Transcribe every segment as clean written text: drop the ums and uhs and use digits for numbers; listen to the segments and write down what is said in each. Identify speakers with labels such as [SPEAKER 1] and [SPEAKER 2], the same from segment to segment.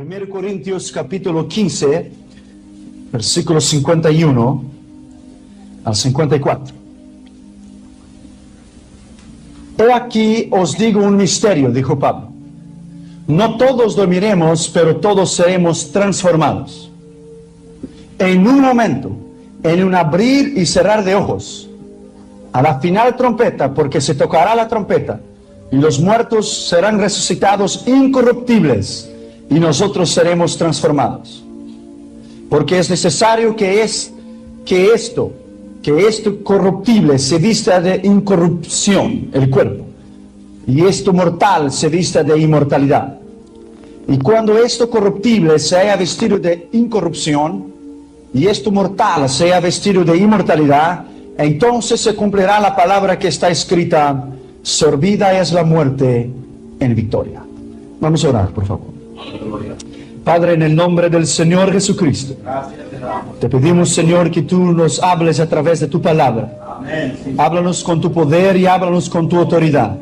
[SPEAKER 1] 1 Corintios capítulo 15, versículos 51 al 54. He aquí os digo un misterio, dijo Pablo. No todos dormiremos, pero todos seremos transformados. En un momento, en un abrir y cerrar de ojos, a la final trompeta, porque se tocará la trompeta, y los muertos serán resucitados incorruptibles, y nosotros seremos transformados. Porque es necesario que esto corruptible se vista de incorrupción, el cuerpo, y esto mortal se vista de inmortalidad. Y cuando esto corruptible se haya vestido de incorrupción, y esto mortal se haya vestido de inmortalidad, entonces se cumplirá la palabra que está escrita: sorbida es la muerte en victoria. Vamos a orar, por favor. Padre, en el nombre del Señor Jesucristo, te pedimos, Señor, que tú nos hables a través de tu palabra. Háblanos con tu poder y háblanos con tu autoridad.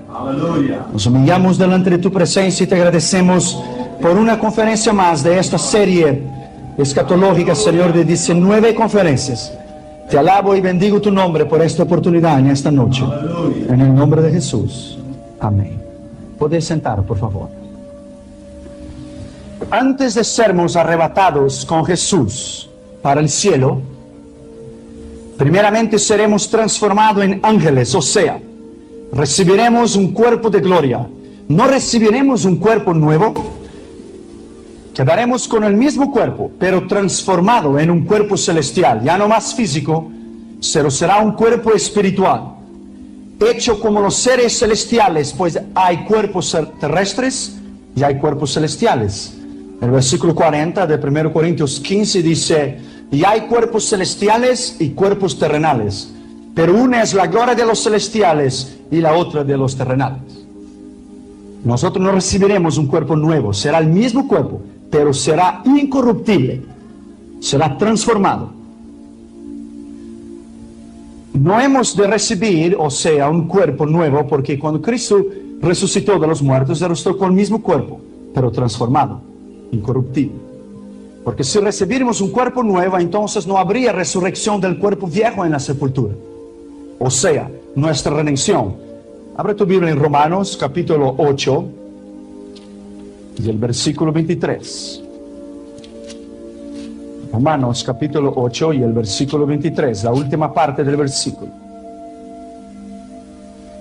[SPEAKER 1] Nos humillamos delante de tu presencia y te agradecemos por una conferencia más de esta serie escatológica, Señor, de 19 conferencias. Te alabo y bendigo tu nombre por esta oportunidad en esta noche. En el nombre de Jesús. Amén. Podéis sentar, por favor. Antes de sermos arrebatados con Jesús para el cielo, primeramente seremos transformados en ángeles, o sea, recibiremos un cuerpo de gloria. No recibiremos un cuerpo nuevo, quedaremos con el mismo cuerpo, pero transformado en un cuerpo celestial, ya no más físico, pero será un cuerpo espiritual, hecho como los seres celestiales, pues hay cuerpos terrestres y hay cuerpos celestiales. El versículo 40 de 1 Corintios 15 dice: y hay cuerpos celestiales y cuerpos terrenales, pero una es la gloria de los celestiales y la otra de los terrenales. Nosotros no recibiremos un cuerpo nuevo, será el mismo cuerpo, pero será incorruptible, será transformado. No hemos de recibir, o sea, un cuerpo nuevo, porque cuando Cristo resucitó de los muertos, resucitó con el mismo cuerpo, pero transformado, incorruptible. Porque si recibiéramos un cuerpo nuevo, entonces no habría resurrección del cuerpo viejo en la sepultura, o sea, nuestra redención. Abre tu Biblia en Romanos capítulo 8 y el versículo 23. Romanos capítulo 8 y el versículo 23, la última parte del versículo.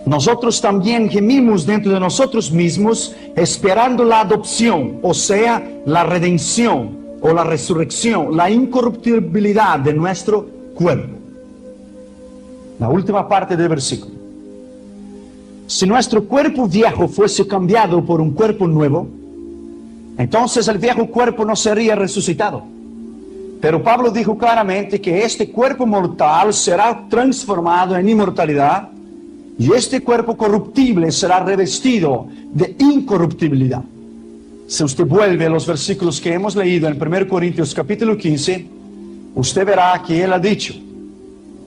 [SPEAKER 1] Nosotros también gemimos dentro de nosotros mismos, esperando la adopción, o sea, la redención o la resurrección, la incorruptibilidad de nuestro cuerpo. La última parte del versículo. Si nuestro cuerpo viejo fuese cambiado por un cuerpo nuevo, entonces el viejo cuerpo no sería resucitado. Pero Pablo dijo claramente que este cuerpo mortal será transformado en inmortalidad, y este cuerpo corruptible será revestido de incorruptibilidad. Si usted vuelve a los versículos que hemos leído en 1 Corintios capítulo 15, usted verá que él ha dicho: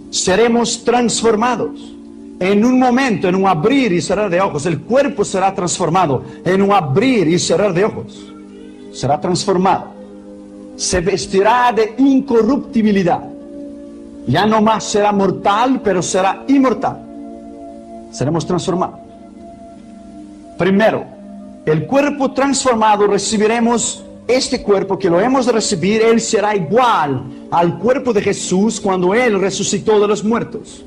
[SPEAKER 1] seremos transformados en un momento, en un abrir y cerrar de ojos. El cuerpo será transformado en un abrir y cerrar de ojos. Será transformado. Se vestirá de incorruptibilidad. Ya no más será mortal, pero será inmortal. Seremos transformados. Primero, el cuerpo transformado, recibiremos este cuerpo que lo hemos de recibir. Él será igual al cuerpo de Jesús cuando Él resucitó de los muertos.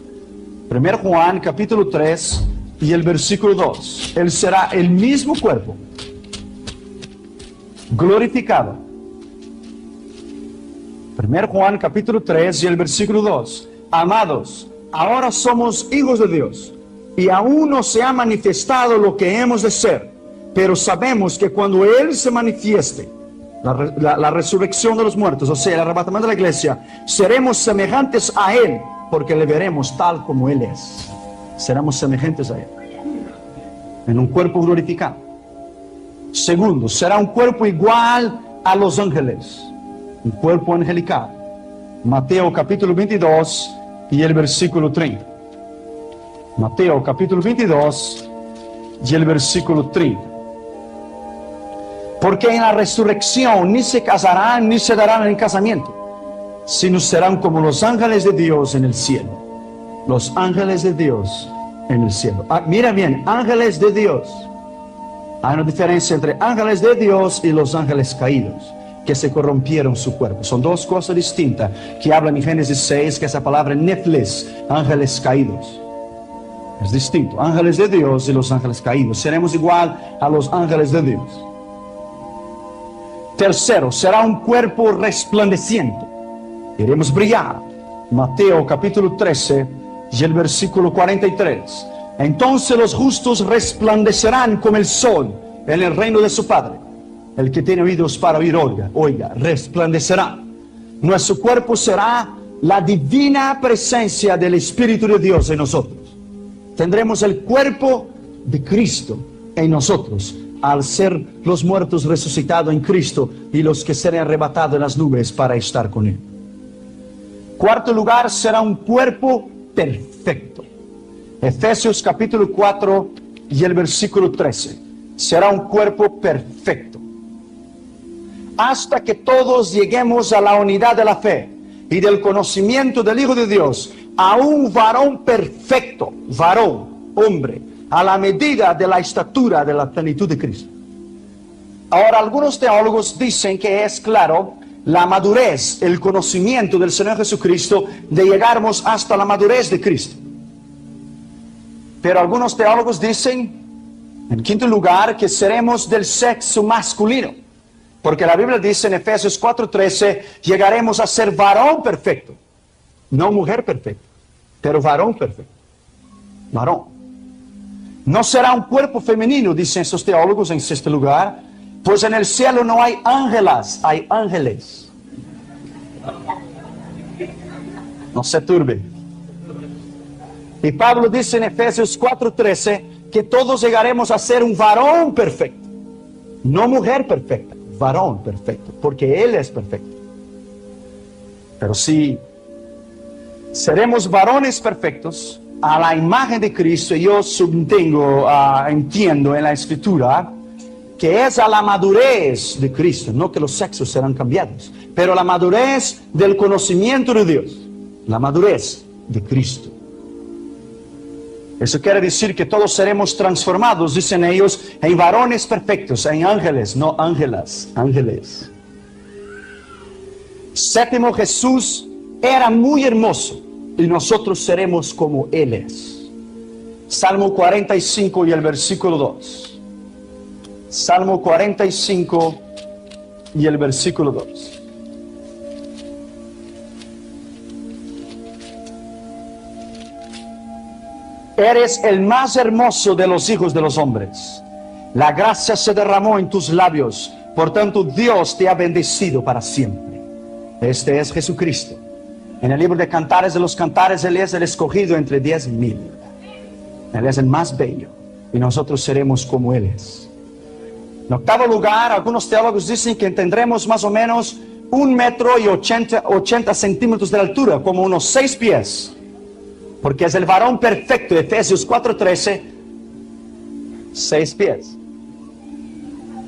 [SPEAKER 1] 1 Juan capítulo 3 y el versículo 2. Él será el mismo cuerpo, glorificado. 1 Juan capítulo 3 y el versículo 2. Amados, ahora somos hijos de Dios, y aún no se ha manifestado lo que hemos de ser, pero sabemos que cuando Él se manifieste, la resurrección de los muertos, o sea, el arrebatamiento de la iglesia, seremos semejantes a Él, porque le veremos tal como Él es. Seremos semejantes a Él, en un cuerpo glorificado. Segundo, será un cuerpo igual a los ángeles, un cuerpo angelical. Mateo capítulo 22 y el versículo 30. Mateo capítulo 22 y el versículo 30. Porque en la resurrección ni se casarán ni se darán en casamiento, sino serán como los ángeles de Dios en el cielo. Los ángeles de Dios en el cielo. Mira bien, ángeles de Dios. Hay una diferencia entre ángeles de Dios y los ángeles caídos, que se corrompieron su cuerpo. Son dos cosas distintas que hablan en Génesis 6, que es la palabra Nefles, ángeles caídos. Es distinto, ángeles de Dios y los ángeles caídos. Seremos igual a los ángeles de Dios. Tercero, será un cuerpo resplandeciente. Iremos brillar. Mateo capítulo 13 y el versículo 43. Entonces los justos resplandecerán como el sol en el reino de su Padre. El que tiene oídos para oír, oiga, resplandecerá. Nuestro cuerpo será la divina presencia del Espíritu de Dios en nosotros. Tendremos el cuerpo de Cristo en nosotros, al ser los muertos resucitados en Cristo y los que serán arrebatados en las nubes para estar con Él. Cuarto lugar, será un cuerpo perfecto. Efesios capítulo 4 y el versículo 13. Será un cuerpo perfecto. Hasta que todos lleguemos a la unidad de la fe y del conocimiento del Hijo de Dios, a un varón perfecto, varón, hombre, a la medida de la estatura de la plenitud de Cristo. Ahora, algunos teólogos dicen que es claro la madurez, el conocimiento del Señor Jesucristo, de llegarmos hasta la madurez de Cristo. Pero algunos teólogos dicen, en quinto lugar, que seremos del sexo masculino. Porque la Biblia dice en Efesios 4:13, llegaremos a ser varón perfecto. No mujer perfecta, pero varón perfecto. Varón. No será un cuerpo femenino, dicen esos teólogos en sexto lugar, pues en el cielo no hay ángelas, hay ángeles. No se turbe. Y Pablo dice en Efesios 4:13 que todos llegaremos a ser un varón perfecto. No mujer perfecta, varón perfecto, porque Él es perfecto. Pero si seremos varones perfectos a la imagen de Cristo, yo entiendo en la Escritura que es a la madurez de Cristo, no que los sexos serán cambiados, pero la madurez del conocimiento de Dios, la madurez de Cristo. Eso quiere decir que todos seremos transformados, dicen ellos, en varones perfectos, en ángeles, no ángelas, ángeles. Séptimo, Jesús era muy hermoso y nosotros seremos como Él es. Salmo 45 y el versículo 2. Salmo 45 y el versículo 2. Eres el más hermoso de los hijos de los hombres. La gracia se derramó en tus labios, por tanto Dios te ha bendecido para siempre. Este es Jesucristo. En el libro de Cantares de los Cantares, Él es el escogido entre 10,000. Él es el más bello y nosotros seremos como Él es. En octavo lugar, algunos teólogos dicen que tendremos más o menos 1,80 m de altura, como unos 6 pies. Porque es el varón perfecto, Efesios 4:13, 6 pies.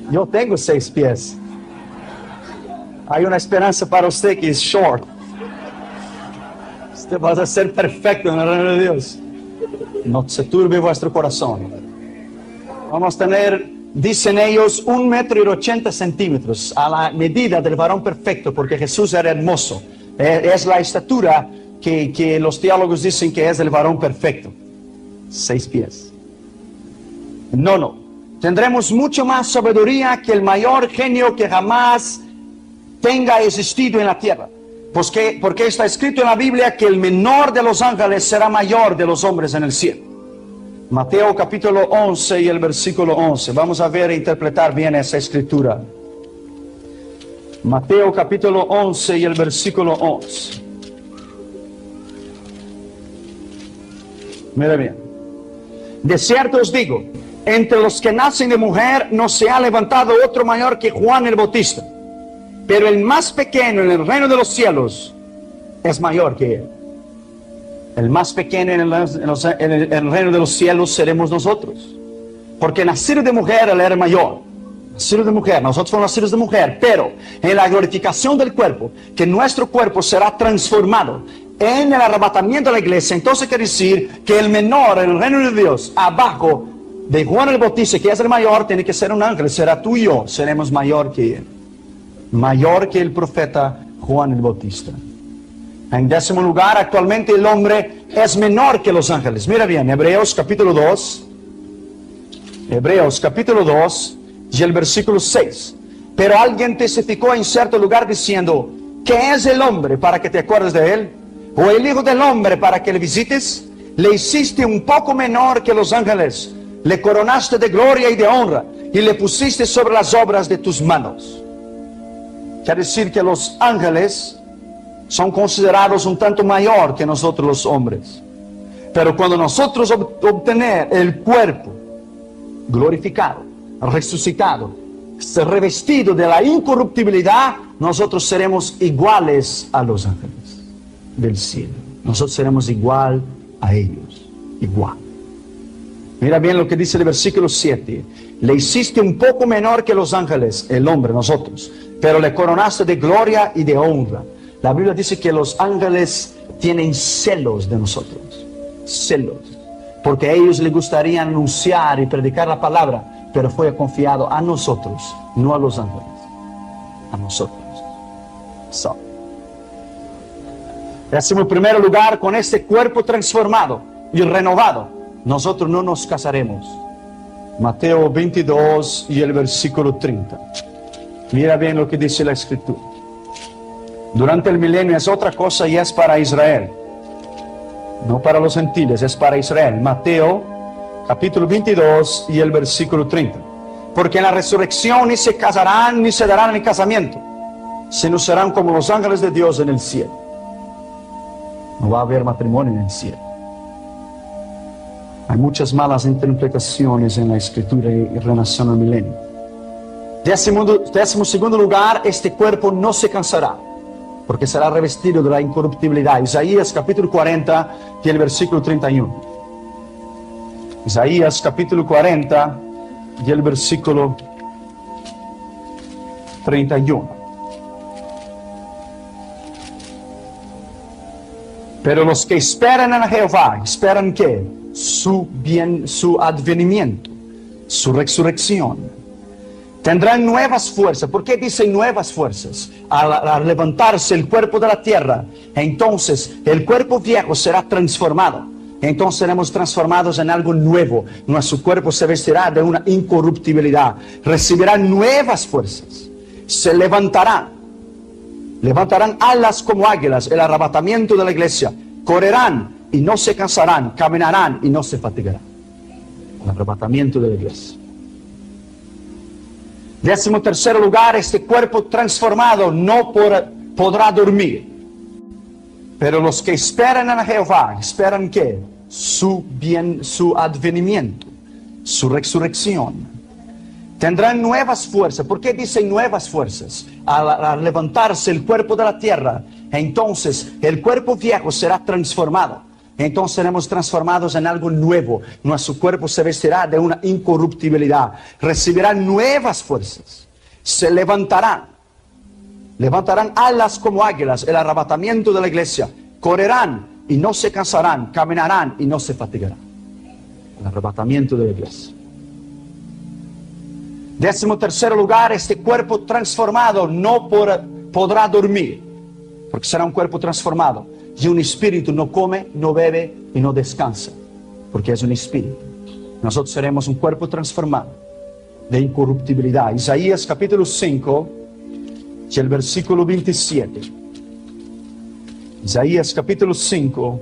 [SPEAKER 1] Yo tengo 6 pies. Hay una esperanza para usted que es short. Usted va a ser perfecto en el reino de Dios. No se turbe vuestro corazón. Vamos a tener, dicen ellos, 1,80 m a la medida del varón perfecto, porque Jesús era hermoso. Es la estatura que los teólogos dicen que es el varón perfecto. 6 pies. No. Tendremos mucho más sabiduría que el mayor genio que jamás tenga existido en la tierra. Porque está escrito en la Biblia que el menor de los ángeles será mayor de los hombres en el cielo. Mateo capítulo 11 y el versículo 11. Vamos a ver e interpretar bien esa escritura. Mateo capítulo 11 y el versículo 11. Mira bien. De cierto os digo, entre los que nacen de mujer no se ha levantado otro mayor que Juan el Bautista, pero el más pequeño en el reino de los cielos es mayor que él. El más pequeño en el reino de los cielos seremos nosotros, porque nacido de mujer él era mayor, nacidos de mujer, nosotros fuimos nacidos de mujer, pero en la glorificación del cuerpo, que nuestro cuerpo será transformado en el arrebatamiento de la iglesia. Entonces quiere decir que el menor en el reino de Dios, abajo de Juan el Bautista, que es el mayor, tiene que ser un ángel. Será tú y yo, seremos mayor que él, mayor que el profeta Juan el Bautista. En 10º lugar, actualmente el hombre es menor que los ángeles. Mira bien, Hebreos capítulo 2, Hebreos capítulo 2 y el versículo 6. Pero alguien testificó en cierto lugar diciendo, ¿qué es el hombre para que te acuerdes de él? ¿O el hijo del hombre para que le visites? Le hiciste un poco menor que los ángeles, le coronaste de gloria y de honra, y le pusiste sobre las obras de tus manos. Quiere decir que los ángeles son considerados un tanto mayor que nosotros los hombres. Pero cuando nosotros obtener el cuerpo glorificado, resucitado, revestido de la incorruptibilidad, nosotros seremos iguales a los ángeles del cielo. Nosotros seremos igual a ellos, igual. Mira bien lo que dice el versículo 7. Le hiciste un poco menor que los ángeles, el hombre, nosotros, pero le coronaste de gloria y de honra. La Biblia dice que los ángeles tienen celos de nosotros, celos, porque a ellos les gustaría anunciar y predicar la palabra, pero fue confiado a nosotros, no a los ángeles, a nosotros. En primer lugar, con este cuerpo transformado y renovado, nosotros no nos casaremos. Mateo 22 y el versículo 30. Mira bien lo que dice la Escritura. Durante el milenio es otra cosa y es para Israel, no para los gentiles, es para Israel. Mateo capítulo 22 y el versículo 30. Porque en la resurrección ni se casarán ni se darán en casamiento, sino serán como los ángeles de Dios en el cielo. No va a haber matrimonio en el cielo. Hay muchas malas interpretaciones en la Escritura en relación al milenio. 12º lugar, este cuerpo no se cansará, porque será revestido de la incorruptibilidad. Isaías capítulo 40 y el versículo 31. Isaías capítulo 40 y el versículo 31. Pero los que esperan en Jehová, ¿esperan qué? Su advenimiento, su resurrección. Tendrán nuevas fuerzas. ¿Por qué dice nuevas fuerzas? Al levantarse el cuerpo de la tierra, entonces el cuerpo viejo será transformado. Entonces seremos transformados en algo nuevo. Nuestro cuerpo se vestirá de una incorruptibilidad. Recibirán nuevas fuerzas. Se levantarán. Levantarán alas como águilas, el arrebatamiento de la iglesia. Correrán y no se cansarán, caminarán y no se fatigarán. El arrebatamiento de la iglesia. 13º lugar, este cuerpo transformado no podrá dormir. Pero los que esperan en Jehová, ¿esperan qué? Su advenimiento, su resurrección. Tendrán nuevas fuerzas. ¿Por qué dicen nuevas fuerzas? Al levantarse el cuerpo de la tierra, entonces el cuerpo viejo será transformado. Entonces seremos transformados en algo nuevo. Nuestro cuerpo se vestirá de una incorruptibilidad. Recibirán nuevas fuerzas. Se levantarán. Levantarán alas como águilas, el arrebatamiento de la iglesia. Correrán y no se cansarán. Caminarán y no se fatigarán. El arrebatamiento de la iglesia. 13º lugar, este cuerpo transformado no podrá dormir, porque será un cuerpo transformado. Y un espíritu no come, no bebe y no descansa, porque es un espíritu. Nosotros seremos un cuerpo transformado de incorruptibilidad. Isaías capítulo 5 y el versículo 27. Isaías capítulo 5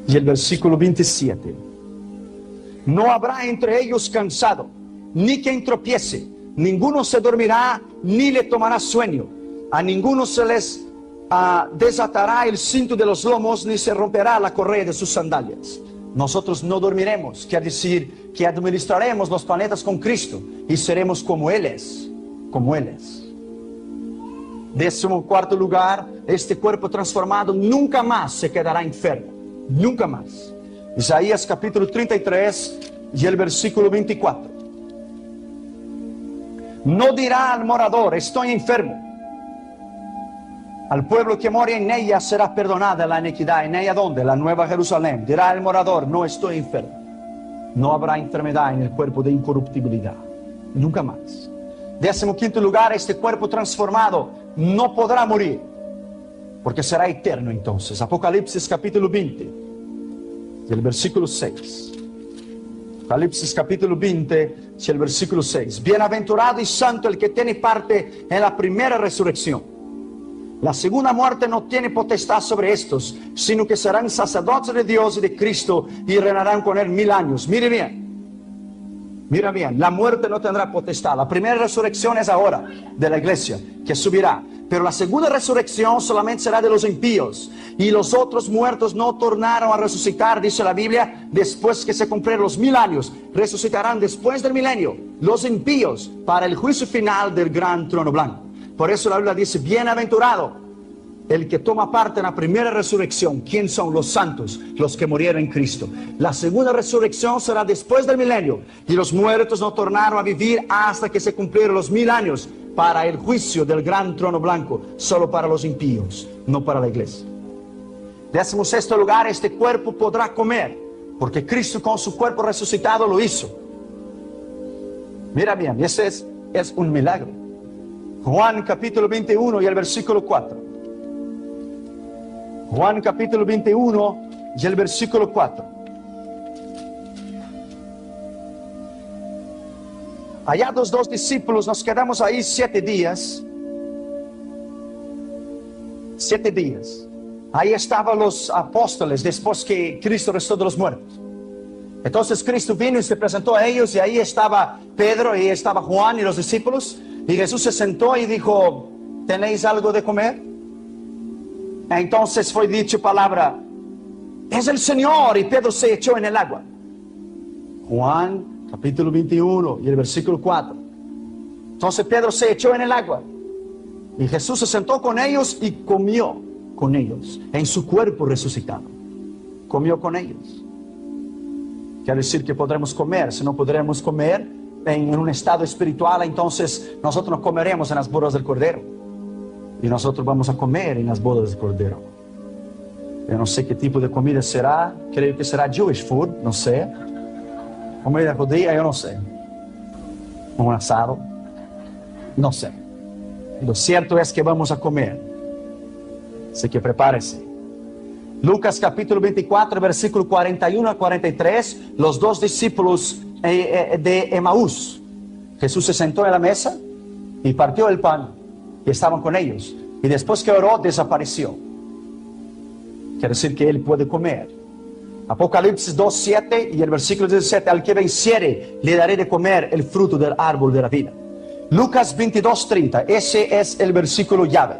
[SPEAKER 1] y el versículo 27. No habrá entre ellos cansado, ni quien tropiece. Ninguno se dormirá, ni le tomará sueño. A ninguno se les desatará el cinto de los lomos, ni se romperá la correa de sus sandalias. Nosotros no dormiremos, quiere decir que administraremos los planetas con Cristo y seremos como Él es, como Él es. 14º lugar, este cuerpo transformado nunca más se quedará enfermo, nunca más. Isaías capítulo 33 y el versículo 24. No dirá al morador, estoy enfermo. Al pueblo que mora en ella será perdonada la iniquidad. ¿En ella dónde? La Nueva Jerusalén. Dirá el morador, no estoy enfermo. No habrá enfermedad en el cuerpo de incorruptibilidad. Nunca más. 15º lugar, este cuerpo transformado no podrá morir, porque será eterno entonces. Apocalipsis capítulo 20, y el versículo 6. Apocalipsis capítulo 20, y el versículo 6. Bienaventurado y santo el que tiene parte en la primera resurrección. La segunda muerte no tiene potestad sobre estos, sino que serán sacerdotes de Dios y de Cristo y reinarán con él 1000 años. Mire bien, mira bien, la muerte no tendrá potestad. La primera resurrección es ahora de la iglesia, que subirá. Pero la segunda resurrección solamente será de los impíos. Y los otros muertos no tornaron a resucitar, dice la Biblia, después que se cumplieron los 1000 años. Resucitarán después del milenio los impíos para el juicio final del gran trono blanco. Por eso la Biblia dice, bienaventurado el que toma parte en la primera resurrección. ¿Quién son? Los santos, los que murieron en Cristo. La segunda resurrección será después del milenio, y los muertos no tornaron a vivir hasta que se cumplieron los 1000 años para el juicio del gran trono blanco, solo para los impíos, no para la iglesia. 16º lugar, este cuerpo podrá comer, porque Cristo con su cuerpo resucitado lo hizo. Mira bien, ese es un milagro. Juan capítulo 21 y el versículo 4. Juan capítulo 21 y el versículo 4. Allá los 2 discípulos, nos quedamos ahí 7 días. 7 días. Ahí estaban los apóstoles después que Cristo resucitó de los muertos. Entonces Cristo vino y se presentó a ellos, y ahí estaba Pedro, y estaba Juan y los discípulos. Y Jesús se sentó y dijo, ¿tenéis algo de comer? Entonces fue dicho palabra, es el Señor, y Pedro se echó en el agua. Juan capítulo 21 y el versículo 4. Entonces Pedro se echó en el agua, y Jesús se sentó con ellos y comió con ellos, en su cuerpo resucitado. Comió con ellos. Quiere decir que podremos comer. Si no podremos comer en un estado espiritual, entonces nosotros no comeremos en las bodas del Cordero, y nosotros vamos a comer en las bodas del Cordero. Yo no sé qué tipo de comida será. Creo que será Jewish food, no sé, comida judía, yo no sé, un asado, no sé. Lo cierto es que vamos a comer, así que prepárese. Lucas capítulo 24, versículo 41 a 43. Los 2 discípulos de Emaús. Jesús se sentó en la mesa y partió el pan, y estaban con ellos, y después que oró desapareció. Quiere decir que él puede comer. Apocalipsis 2:7 y el versículo 17. Al que venciere le daré de comer el fruto del árbol de la vida. Lucas 22:30. Ese es el versículo llave.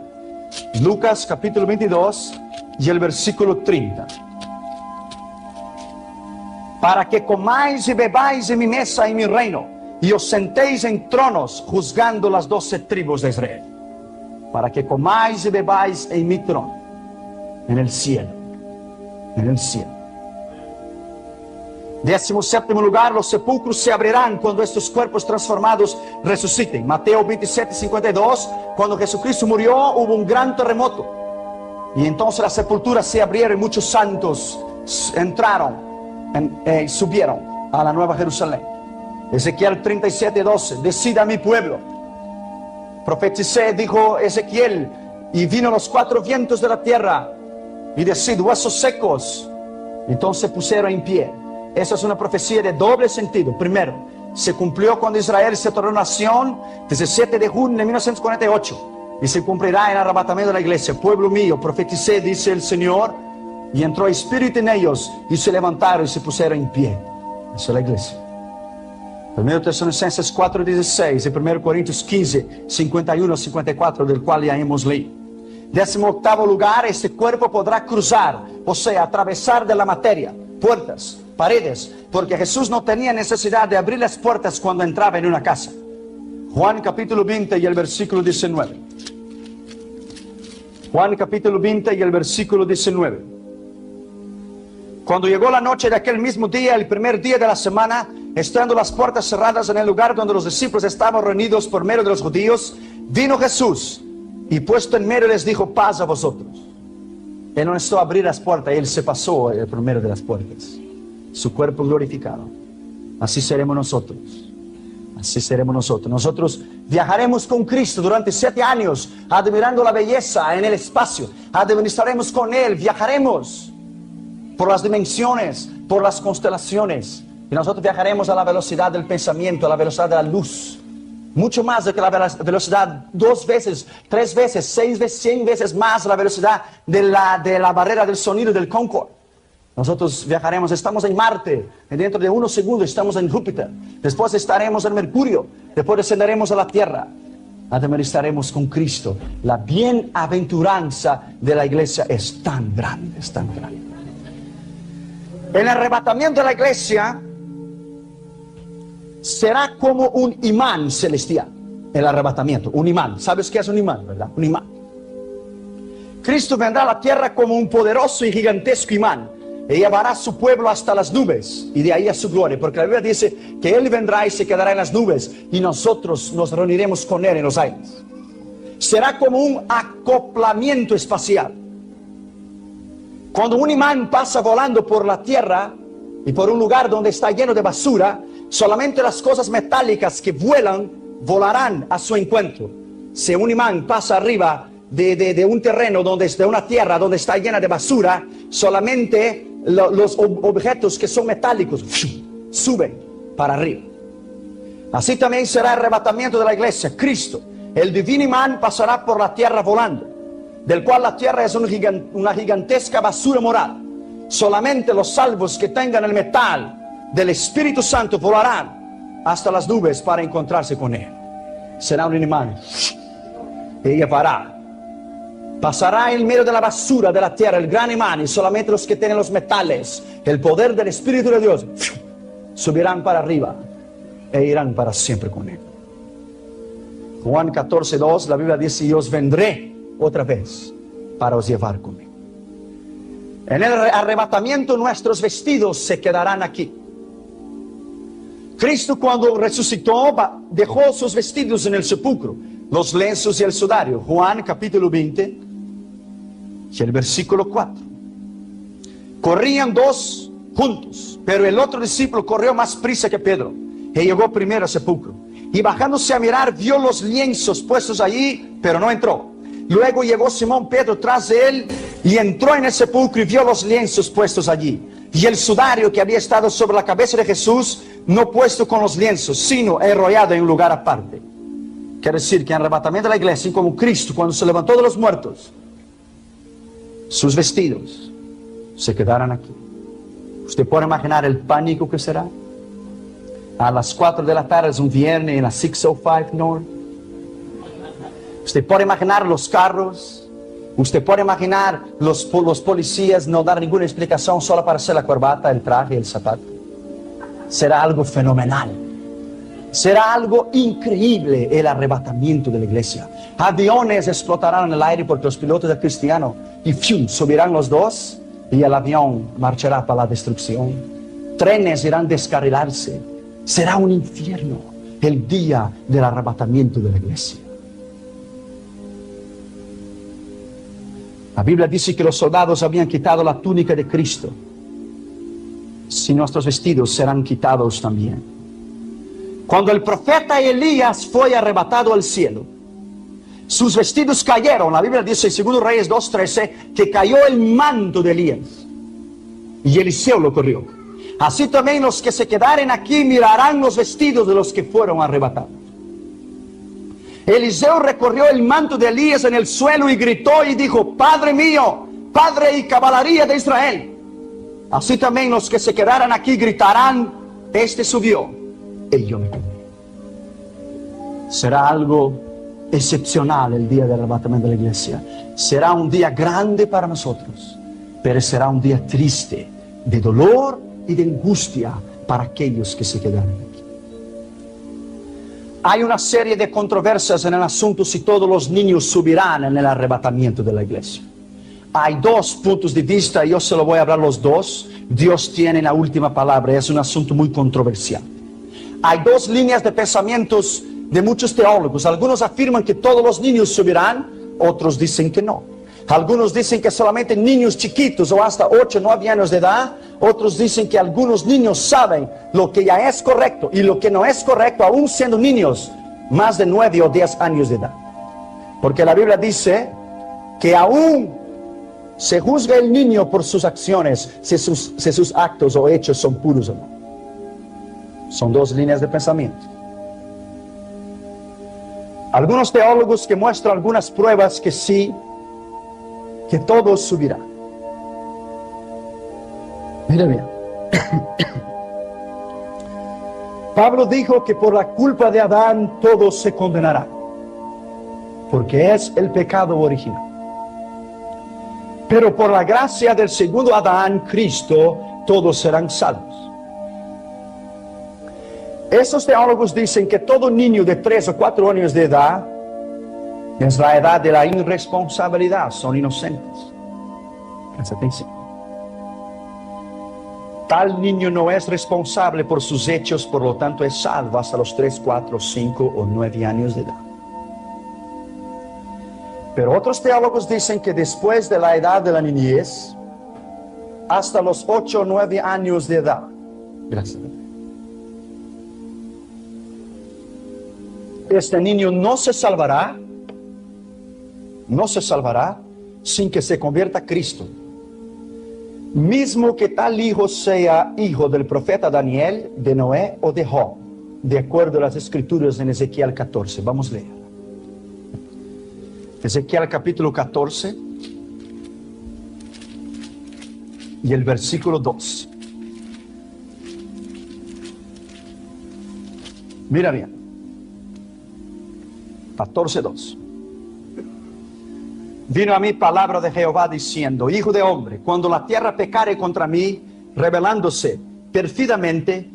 [SPEAKER 1] Lucas capítulo 22 y el versículo 30. Para que comáis y bebáis en mi mesa y en mi reino, y os sentéis en tronos juzgando las 12 tribus de Israel. Para que comáis y bebáis en mi trono, en el cielo, en el cielo. 17º lugar, los sepulcros se abrirán cuando estos cuerpos transformados resuciten. Mateo 27:52. Cuando Jesucristo murió, hubo un gran terremoto, y entonces las sepulturas se abrieron y muchos santos entraron, subieron a la Nueva Jerusalén. Ezequiel 37:12. Decid a mi pueblo, profeticé, dijo Ezequiel, y vino los 4 vientos de la tierra, y decid, huesos secos, entonces pusieron en pie. Esa es una profecía de doble sentido. Primero, se cumplió cuando Israel se tornó nación, 17 de junio de 1948, y se cumplirá en el arrebatamiento de la iglesia. Pueblo mío, profeticé, dice el Señor, y entró espíritu en ellos, y se levantaron y se pusieron en pie. Esa es la iglesia. 1 Tesalonicenses 4:16 y 1 Corintios 15:51-54, del cual ya hemos leído. 18º lugar, este cuerpo podrá cruzar, o sea, atravesar de la materia, puertas, paredes, porque Jesús no tenía necesidad de abrir las puertas cuando entraba en una casa. Juan capítulo 20 y el versículo 19. Juan capítulo 20 y el versículo 19. Cuando llegó la noche de aquel mismo día, el primer día de la semana, estando las puertas cerradas en el lugar donde los discípulos estaban reunidos por medio de los judíos, vino Jesús y puesto en medio les dijo: paz a vosotros. Él no necesitó abrir las puertas, Él se pasó por medio de las puertas. Su cuerpo glorificado. Así seremos nosotros. Así seremos nosotros. Nosotros viajaremos con Cristo durante 7 años, admirando la belleza en el espacio. Administraremos con Él, viajaremos por las dimensiones, por las constelaciones. Y nosotros viajaremos a la velocidad del pensamiento, a la velocidad de la luz. Mucho más de que la velocidad, 2 veces, 3 veces, 6 veces, 100 veces más la velocidad de la barrera del sonido del Concorde. Nosotros viajaremos, estamos en Marte, y dentro de unos segundos estamos en Júpiter. Después estaremos en Mercurio, después descenderemos a la Tierra. Administraremos con Cristo. La bienaventuranza de la iglesia es tan grande, es tan grande. El arrebatamiento de la iglesia será como un imán celestial. El arrebatamiento, un imán. ¿Sabes qué es un imán, verdad? Un imán. Cristo vendrá a la tierra como un poderoso y gigantesco imán, y llevará a su pueblo hasta las nubes, y de ahí a su gloria, porque la Biblia dice que Él vendrá y se quedará en las nubes, y nosotros nos reuniremos con Él en los aires. Será como un acoplamiento espacial. Cuando un imán pasa volando por la tierra y por un lugar donde está lleno de basura, solamente las cosas metálicas que vuelan volarán a su encuentro. Si un imán pasa arriba de un terreno, de una tierra donde está llena de basura, solamente los objetos que son metálicos suben para arriba. Así también será el arrebatamiento de la iglesia. Cristo, el divino imán, pasará por la tierra volando, del cual la tierra es una gigantesca basura moral. Solamente los salvos que tengan el metal del Espíritu Santo volarán hasta las nubes para encontrarse con Él. Será un imán y llevará. Pasará en medio de la basura de la tierra el gran imán, y solamente los que tienen los metales, el poder del Espíritu de Dios, subirán para arriba e irán para siempre con Él. Juan 14:2, la Biblia dice: y os vendré otra vez para os llevar conmigo. En el arrebatamiento nuestros vestidos se quedarán aquí. Cristo, cuando resucitó, dejó sus vestidos en el sepulcro, los lienzos y el sudario. Juan capítulo 20 y el versículo 4. Corrían 2 juntos, pero el otro discípulo corrió más prisa que Pedro y llegó primero al sepulcro, y bajándose a mirar vio los lienzos puestos allí, pero no entró. Luego llegó Simón Pedro tras de él y entró en el sepulcro y vio los lienzos puestos allí, y el sudario que había estado sobre la cabeza de Jesús, no puesto con los lienzos, sino enrollado en un lugar aparte. Quiere decir que en el arrebatamiento de la iglesia, como Cristo cuando se levantó de los muertos, sus vestidos se quedarán aquí. Usted puede imaginar el pánico que será. A las 4 de la tarde, es un viernes, en la 605 North. Usted puede imaginar los carros. Usted puede imaginar los policías no dar ninguna explicación, solo para hacer la corbata, el traje y el zapato. Será algo fenomenal. Será algo increíble el arrebatamiento de la iglesia. Aviones explotarán en el aire porque los pilotos de cristiano y subirán los dos, y el avión marchará para la destrucción. Trenes irán a descarrilarse. Será un infierno el día del arrebatamiento de la iglesia. La Biblia dice que los soldados habían quitado la túnica de Cristo. Si nuestros vestidos serán quitados también. Cuando el profeta Elías fue arrebatado al cielo, sus vestidos cayeron. La Biblia dice en 2 Reyes 2:13 que cayó el manto de Elías y Eliseo lo corrió. Así también los que se quedaren aquí mirarán los vestidos de los que fueron arrebatados. Eliseo recorrió el manto de Elías en el suelo y gritó y dijo: Padre mío, Padre y caballería de Israel. Así también los que se quedaran aquí gritarán: este subió y yo me quedé. Será algo excepcional el día del arrebatamiento de la iglesia. Será un día grande para nosotros, pero será un día triste, de dolor y de angustia para aquellos que se quedaron aquí. Hay una serie de controversias en el asunto si todos los niños subirán en el arrebatamiento de la iglesia. Hay 2 puntos de vista, y yo se lo voy a hablar los 2. Dios tiene la última palabra, es un asunto muy controversial. Hay dos líneas de pensamientos de muchos teólogos. Algunos afirman que todos los niños subirán, otros dicen que no. Algunos dicen que solamente niños chiquitos o hasta 8 o 9 años de edad. Otros dicen que algunos niños saben lo que ya es correcto y lo que no es correcto, aún siendo niños más de 9 o 10 años de edad. Porque la Biblia dice que aún se juzga el niño por sus acciones, si sus actos o hechos son puros o no. Son dos líneas de pensamiento. Algunos teólogos que muestran algunas pruebas que sí, que todos subirán. Mira bien. Pablo dijo que por la culpa de Adán todos se condenarán, porque es el pecado original. Pero por la gracia del segundo Adán, Cristo, todos serán salvos. Esos teólogos dicen que todo niño de 3 o 4 años de edad es la edad de la irresponsabilidad, son inocentes. Presta atención. Tal niño no es responsable por sus hechos, por lo tanto es salvo hasta los 3, 4, 5 o 9 años de edad. Pero otros teólogos dicen que después de la edad de la niñez, hasta los 8 o 9 años de edad, gracias, este niño no se salvará sin que se convierta a Cristo. Mismo que tal hijo sea hijo del profeta Daniel, de Noé o de Job, de acuerdo a las escrituras en Ezequiel 14. Vamos a leer. Ezequiel capítulo 14 y el versículo 2. Mira bien. 14:2. Vino a mí palabra de Jehová diciendo: Hijo de hombre, cuando la tierra pecare contra mí, rebelándose perfidamente,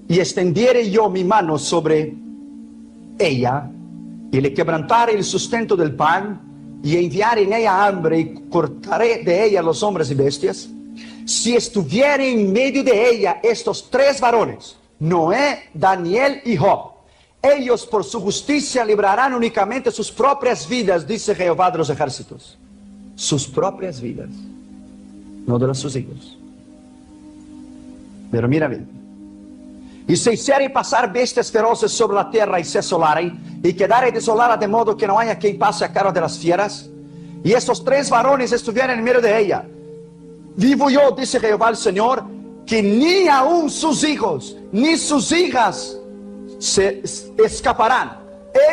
[SPEAKER 1] y extendiere yo mi mano sobre ella, y le quebrantare el sustento del pan, y enviare en ella hambre, y cortaré de ella los hombres y bestias, si estuviere en medio de ella estos 3 varones, Noé, Daniel y Job, ellos por su justicia librarán únicamente sus propias vidas, dice Jehová de los ejércitos. Sus propias vidas, no de los sus hijos. Pero mira bien. Y se hiciere pasar bestias feroces sobre la tierra y se asolaren, y quedare desolada de modo que no haya quien pase a cara de las fieras, y estos 3 varones estuvieran en medio de ella. Vivo yo, dice Jehová el Señor, que ni aún sus hijos, ni sus hijas se escaparán.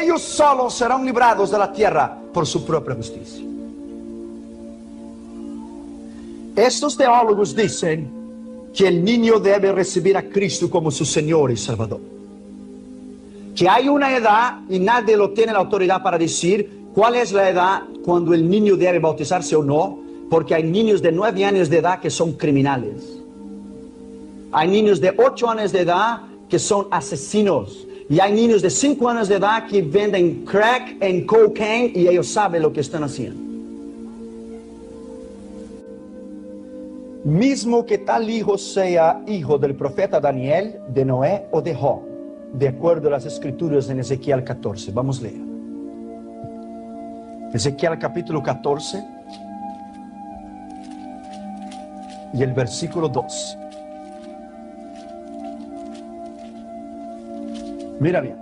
[SPEAKER 1] Ellos solos serán librados de la tierra por su propia justicia. Estos teólogos dicen que el niño debe recibir a Cristo como su Señor y Salvador. Que hay una edad y nadie lo tiene la autoridad para decir cuál es la edad cuando el niño debe bautizarse o no, porque hay niños de 9 años de edad que son criminales. Hay niños de 8 años de edad que son asesinos. Y hay niños de 5 años de edad que venden crack en cocaine y ellos saben lo que están haciendo. Mismo que tal hijo sea hijo del profeta Daniel, de Noé o de Job, de acuerdo a las escrituras en Ezequiel 14. Vamos a leer. Ezequiel capítulo 14 y el versículo 2. Mira bien.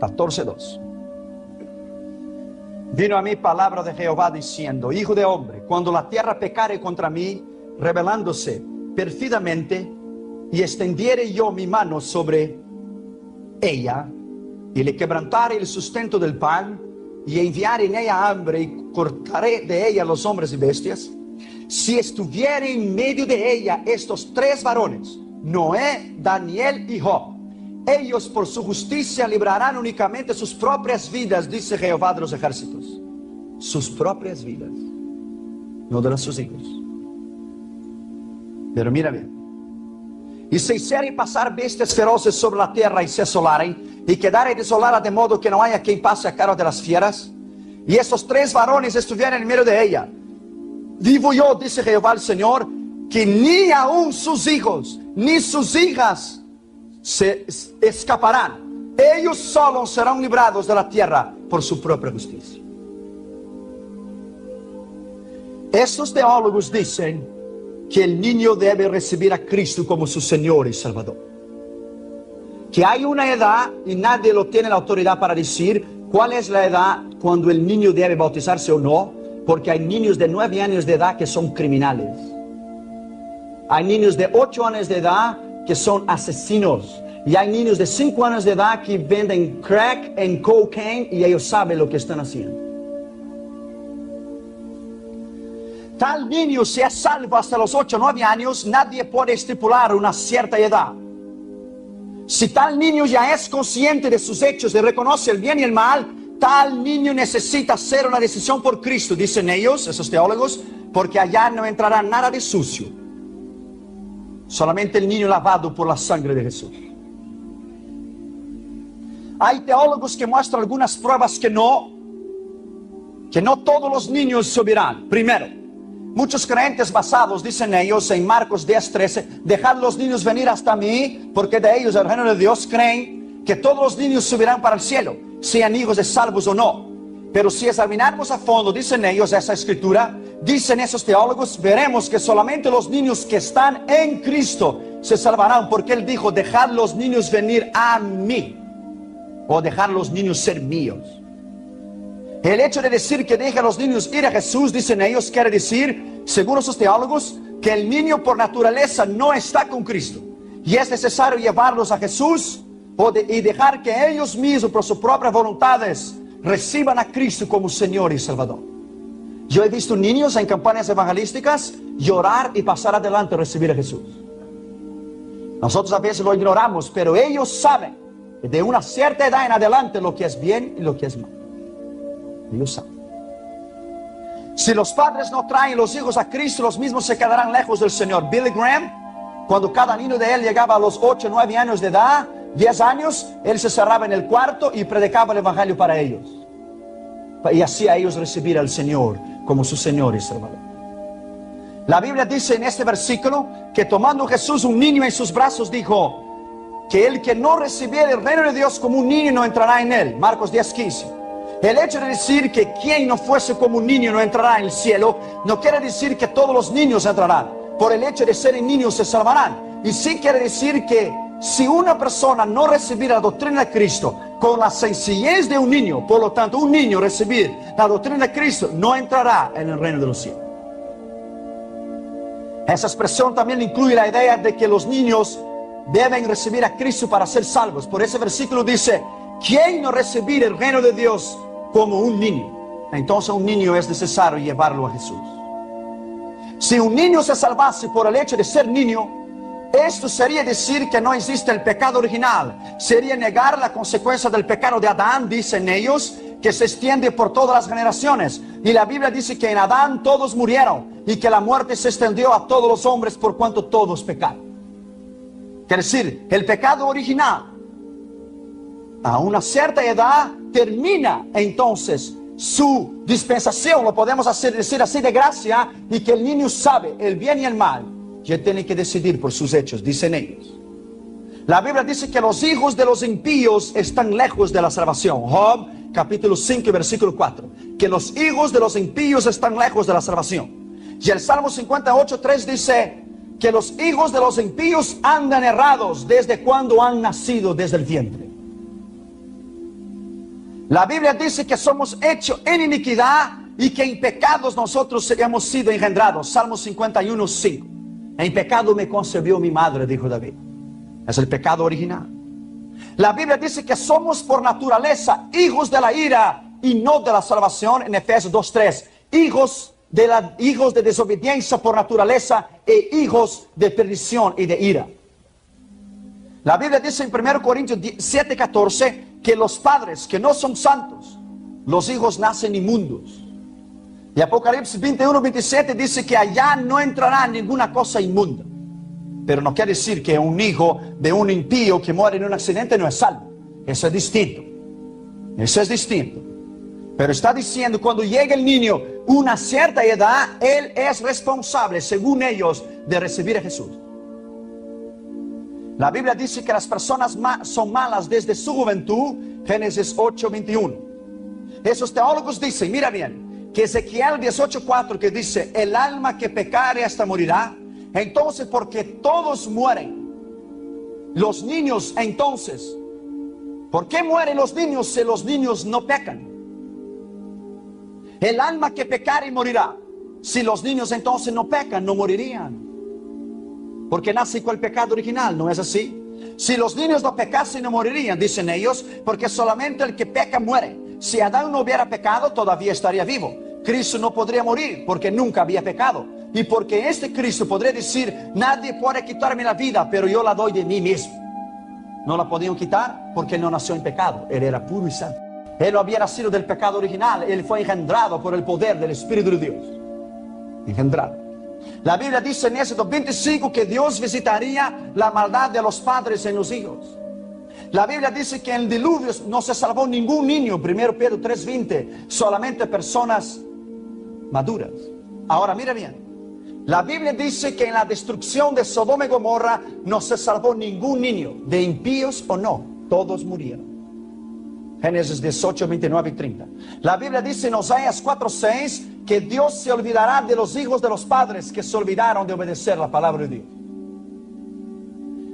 [SPEAKER 1] 14:2. Vino a mí palabra de Jehová diciendo: Hijo de hombre, cuando la tierra pecare contra mí, rebelándose perfidamente, y extendiere yo mi mano sobre ella, y le quebrantare el sustento del pan, y enviare en ella hambre, y cortaré de ella los hombres y bestias, si estuviere en medio de ella estos 3 varones, Noé, Daniel y Job, ellos por su justicia librarán únicamente sus propias vidas, dice Jehová de los ejércitos. Sus propias vidas, no de los sus hijos. Pero mira bien. Y se hiciere pasar bestias feroces sobre la tierra y se asolaren, y quedare desolada de modo que no haya quien pase a cara de las fieras, y estos 3 varones estuvieran en medio de ella. Vivo yo, dice Jehová el Señor, que ni aún sus hijos, ni sus hijas se escaparán. Ellos solos serán librados de la tierra por su propia justicia. Estos teólogos dicen que el niño debe recibir a Cristo como su Señor y Salvador. Que hay una edad y nadie lo tiene la autoridad para decir cuál es la edad cuando el niño debe bautizarse o no, porque hay niños de 9 años de edad que son criminales. Hay niños de 8 años de edad que son asesinos. Y hay niños de 5 años de edad que venden crack en cocaine y ellos saben lo que están haciendo. Tal niño sea salvo hasta los 8 o 9 años, nadie puede estipular una cierta edad. Si tal niño ya es consciente de sus hechos y reconoce el bien y el mal, tal niño necesita hacer una decisión por Cristo, dicen ellos, esos teólogos, porque allá no entrará nada de sucio. Solamente el niño lavado por la sangre de Jesús. Hay teólogos que muestran algunas pruebas que no todos los niños subirán. Primero, muchos creyentes basados, dicen ellos, en Marcos 10:13, dejad los niños venir hasta mí, porque de ellos el reino de Dios. Creen que todos los niños subirán para el cielo, sean hijos de salvos o no. Pero si examinamos a fondo, dicen ellos, esa escritura, dicen esos teólogos, veremos que solamente los niños que están en Cristo se salvarán, porque Él dijo, dejad los niños venir a mí, o dejar los niños ser míos. El hecho de decir que deja a los niños ir a Jesús, dicen ellos, quiere decir, según esos teólogos, que el niño por naturaleza no está con Cristo. Y es necesario llevarlos a Jesús y dejar que ellos mismos, por sus propias voluntades, reciban a Cristo como Señor y Salvador. Yo he visto niños en campañas evangelísticas llorar y pasar adelante a recibir a Jesús. Nosotros a veces lo ignoramos, pero ellos saben de una cierta edad en adelante lo que es bien y lo que es mal. Ellos saben. Si los padres no traen los hijos a Cristo, los mismos se quedarán lejos del Señor. Billy Graham, cuando cada niño de él llegaba a los 8 o 9 años de edad, 10 años, él se cerraba en el cuarto y predicaba el evangelio para ellos. Y hacía a ellos recibir al Señor como su Señor y Salvador. La Biblia dice en este versículo que tomando Jesús un niño en sus brazos, dijo que el que no recibiera el reino de Dios como un niño no entrará en él. Marcos 10:15. El hecho de decir que quien no fuese como un niño no entrará en el cielo, no quiere decir que todos los niños entrarán. Por el hecho de ser niños se salvarán. Y sí quiere decir que si una persona no recibir la doctrina de Cristo con la sencillez de un niño, por lo tanto un niño recibir la doctrina de Cristo, no entrará en el reino de los cielos. Esa expresión también incluye la idea de que los niños deben recibir a Cristo para ser salvos. Por ese versículo dice, ¿quién no recibir el reino de Dios como un niño? Entonces un niño es necesario llevarlo a Jesús. Si un niño se salvase por el hecho de ser niño, esto sería decir que no existe el pecado original. Sería negar la consecuencia del pecado de Adán, dicen ellos, que se extiende por todas las generaciones. Y la Biblia dice que en Adán todos murieron y que la muerte se extendió a todos los hombres por cuanto todos pecaron. Quiere decir, el pecado original a una cierta edad termina entonces su dispensación, lo podemos decir así, de gracia, y que el niño sabe el bien y el mal, que tiene que decidir por sus hechos, dicen ellos. La Biblia dice que los hijos de los impíos están lejos de la salvación. Job capítulo 5 y versículo 4, que los hijos de los impíos están lejos de la salvación. Y el Salmo 58:3 dice que los hijos de los impíos andan errados desde cuando han nacido, desde el vientre. La Biblia dice que somos hechos en iniquidad y que en pecados nosotros hemos sido engendrados. Salmo 51:5. En pecado me concebió mi madre, dijo David. Es el pecado original. La Biblia dice que somos por naturaleza hijos de la ira y no de la salvación. En Efesios 2:3. Hijos de desobediencia por naturaleza e hijos de perdición y de ira. La Biblia dice en 1 Corintios 7:14 que los padres que no son santos, los hijos nacen inmundos. Y Apocalipsis 21:27 dice que allá no entrará ninguna cosa inmunda. Pero no quiere decir que un hijo de un impío que muere en un accidente no es salvo. Eso es distinto. Eso es distinto. Pero está diciendo, cuando llega el niño una cierta edad, él es responsable, según ellos, de recibir a Jesús. La Biblia dice que las personas son malas desde su juventud, Génesis 8:21. Esos teólogos dicen, mira bien, que Ezequiel 18:4 que dice, el alma que pecare hasta morirá. Entonces, porque todos mueren, los niños entonces, ¿por qué mueren los niños si los niños no pecan? El alma que pecare morirá. Si los niños entonces no pecan, no morirían. Porque nace con el pecado original, ¿no es así? Si los niños no pecasen, no morirían, dicen ellos, porque solamente el que peca muere. Si Adán no hubiera pecado, todavía estaría vivo. Cristo no podría morir, porque nunca había pecado. Y porque este Cristo podría decir, nadie puede quitarme la vida, pero yo la doy de mí mismo. No la podían quitar, porque él no nació en pecado. Él era puro y santo. Él no había nacido del pecado original. Él fue engendrado por el poder del Espíritu de Dios. Engendrado. La Biblia dice en Éxodo 25 que Dios visitaría la maldad de los padres en los hijos. La Biblia dice que en el diluvio no se salvó ningún niño, 1 Pedro 3:20, solamente personas maduras. Ahora mira bien, la Biblia dice que en la destrucción de Sodoma y Gomorra no se salvó ningún niño, de impíos o no, todos murieron. Génesis 18, 29 y 30. La Biblia dice en Oseas 4:6 que Dios se olvidará de los hijos de los padres que se olvidaron de obedecer la palabra de Dios.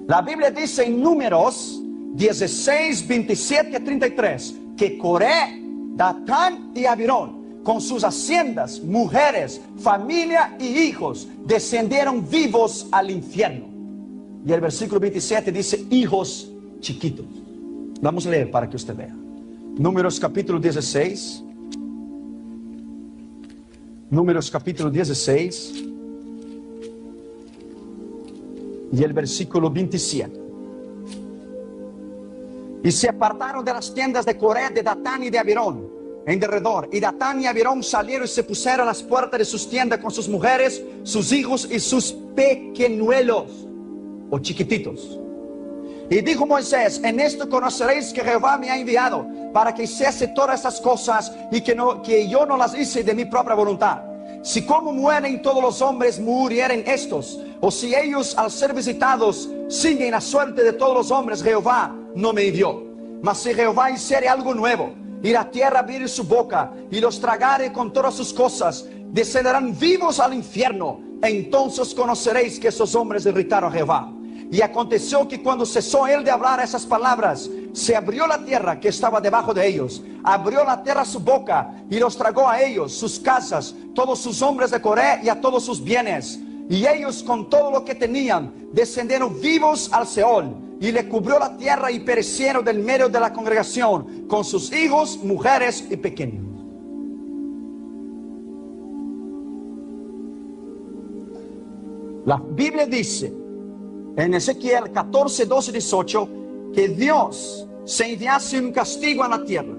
[SPEAKER 1] La Biblia dice en Números 16, 27 y 33 que Coré, Datán y Abirón, con sus haciendas, mujeres, familia y hijos, descendieron vivos al infierno. Y el versículo 27 dice hijos chiquitos. Vamos a leer para que usted vea. Números capítulo 16. Números capítulo 16. Y el versículo 27. Y se apartaron de las tiendas de Coré, de Datán y de Abirón, en derredor. Y Datán y Abirón salieron y se pusieron a las puertas de sus tiendas con sus mujeres, sus hijos y sus pequeñuelos, o chiquititos. Y dijo Moisés, en esto conoceréis que Jehová me ha enviado para que hiciese todas estas cosas y que yo no las hice de mi propia voluntad. Si como mueren todos los hombres, murieren estos, o si ellos al ser visitados siguen la suerte de todos los hombres, Jehová no me envió. Mas si Jehová hiciere algo nuevo, y la tierra abriere su boca, y los tragare con todas sus cosas, descenderán vivos al infierno. Entonces conoceréis que esos hombres irritaron a Jehová. Y aconteció que cuando cesó él de hablar esas palabras, se abrió la tierra que estaba debajo de ellos. Abrió la tierra su boca y los tragó a ellos, sus casas, todos sus hombres de Coré y a todos sus bienes. Y ellos con todo lo que tenían descendieron vivos al Seol. Y le cubrió la tierra y perecieron del medio de la congregación, con sus hijos, mujeres y pequeños. La Biblia dice en Ezequiel 14, 12, 18 que Dios se enviase un castigo a la tierra.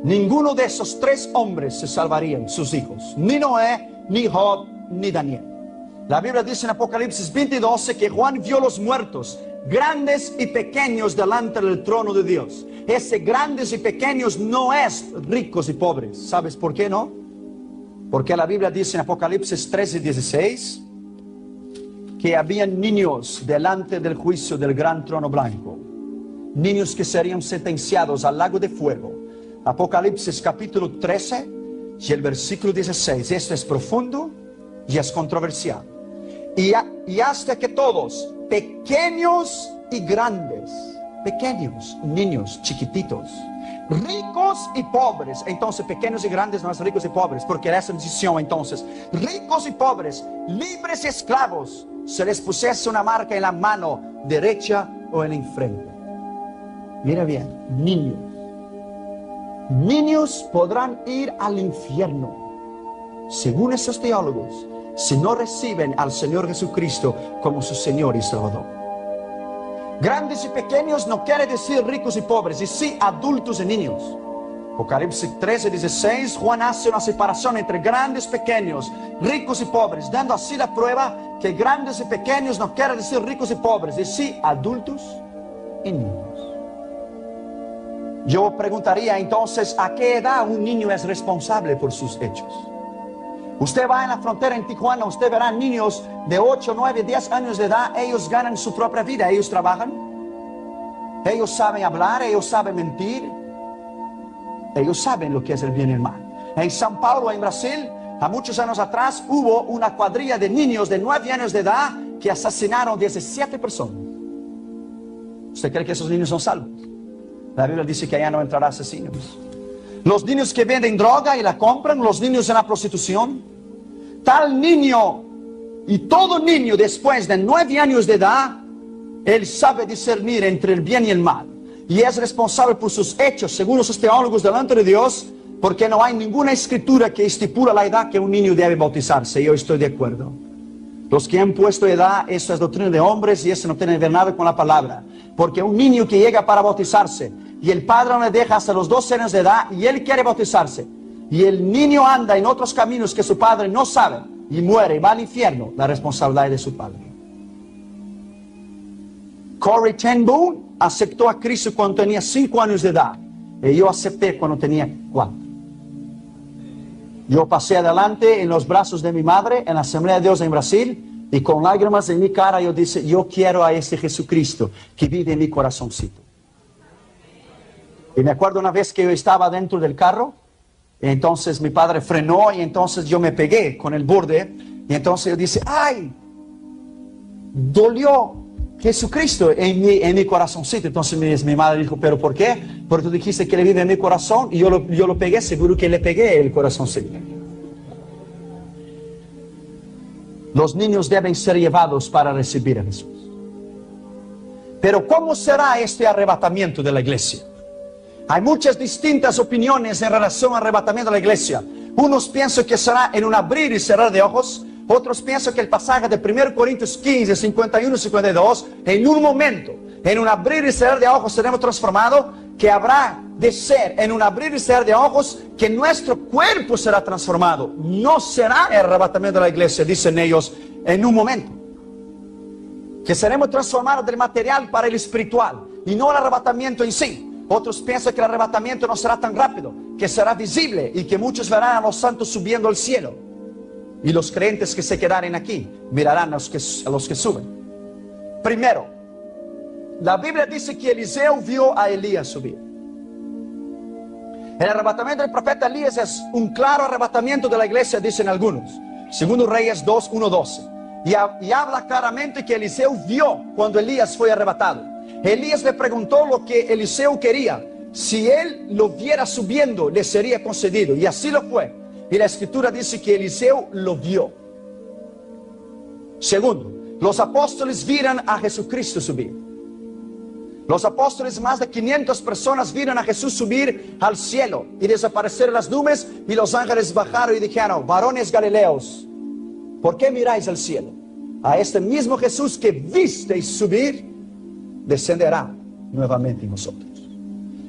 [SPEAKER 1] Ninguno de esos tres hombres se salvarían, sus hijos, ni Noé, ni Job, ni Daniel. La Biblia dice en Apocalipsis 20:12 que Juan vio los muertos, grandes y pequeños, delante del trono de Dios. Ese grandes y pequeños no es ricos y pobres. ¿Sabes por qué no? Porque la Biblia dice en Apocalipsis 13:16 que habían niños delante del juicio del gran trono blanco, niños que serían sentenciados al lago de fuego. Apocalipsis capítulo 13 y el versículo 16. Esto es profundo y es controversial. Y hasta que todos, pequeños y grandes, pequeños, niños, chiquititos, ricos y pobres. Entonces pequeños y grandes no es ricos y pobres, porque esa decisión entonces, ricos y pobres, libres y esclavos, se les pusiese una marca en la mano derecha o en la frente. Mira bien, niños podrán ir al infierno, según esos teólogos, si no reciben al Señor Jesucristo como su Señor y Salvador. Grandes y pequeños no quiere decir ricos y pobres, y sí adultos y niños. Apocalipsis 13:16, Juan hace una separación entre grandes y pequeños, ricos y pobres, dando así la prueba que grandes y pequeños no quiere decir ricos y pobres, y sí adultos y niños. Yo preguntaría entonces, ¿a qué edad un niño es responsable por sus hechos? Usted va en la frontera en Tijuana, usted verá niños de 8, 9, 10 años de edad. Ellos ganan su propia vida, ellos trabajan, ellos saben hablar, ellos saben mentir, ellos saben lo que es el bien y el mal. En São Paulo, en Brasil, a muchos años atrás, hubo una cuadrilla de niños de 9 años de edad que asesinaron 17 personas. ¿Usted cree que esos niños son salvos? La Biblia dice que allá no entrará asesinos. Los niños que venden droga y la compran, los niños en la prostitución. Tal niño y todo niño después de 9 años de edad, él sabe discernir entre el bien y el mal. Y es responsable por sus hechos, según los teólogos delante de Dios, porque no hay ninguna escritura que estipula la edad que un niño debe bautizarse. Yo estoy de acuerdo. Los que han puesto edad, eso es doctrina de hombres y eso no tiene que ver nada con la palabra. Porque un niño que llega para bautizarse y el padre no le deja hasta los 12 años de edad y él quiere bautizarse, y el niño anda en otros caminos que su padre no sabe y muere y va al infierno, la responsabilidad es de su padre. Corrie ten Boom aceptó a Cristo cuando tenía 5 años de edad y yo acepté cuando tenía 4. Yo pasé adelante en los brazos de mi madre en la Asamblea de Dios en Brasil y con lágrimas en mi cara yo dije, yo quiero a ese Jesucristo que vive en mi corazoncito. Y me acuerdo una vez que yo estaba dentro del carro, y entonces mi padre frenó y entonces yo me pegué con el borde y entonces yo dije, ¡ay! Dolió Jesucristo en mi corazoncito. Entonces mi madre dijo, ¿pero por qué? Porque tú dijiste que Él vive en mi corazón y yo lo pegué, seguro que le pegué el corazoncito. Los niños deben ser llevados para recibir a Jesús. Pero ¿cómo será este arrebatamiento de la iglesia? Hay muchas distintas opiniones en relación al arrebatamiento de la iglesia. Unos piensan que será en un abrir y cerrar de ojos. Otros piensan que el pasaje de 1 Corintios 15, 51 y 52, en un momento, en un abrir y cerrar de ojos seremos transformados, que habrá de ser en un abrir y cerrar de ojos que nuestro cuerpo será transformado. No será el arrebatamiento de la iglesia, dicen ellos, en un momento. Que seremos transformados del material para el espiritual y no el arrebatamiento en sí. Otros piensan que el arrebatamiento no será tan rápido, que será visible y que muchos verán a los santos subiendo al cielo. Y los creyentes que se quedaren aquí mirarán a los que suben. Primero, la Biblia dice que Eliseo vio a Elías subir. El arrebatamiento del profeta Elías es un claro arrebatamiento de la iglesia, dicen algunos. Segundo Reyes 2, 1, 12. Y habla claramente que Eliseo vio cuando Elías fue arrebatado. Elías le preguntó lo que Eliseo quería. Si él lo viera subiendo, le sería concedido. Y así lo fue. Y la escritura dice que Eliseo lo vio. Segundo, los apóstoles vieron a Jesucristo subir. Los apóstoles, más de 500 personas, vieron a Jesús subir al cielo y desaparecer en las nubes. Y los ángeles bajaron y dijeron, varones galileos, ¿por qué miráis al cielo? A este mismo Jesús que visteis subir, descenderá nuevamente en vosotros.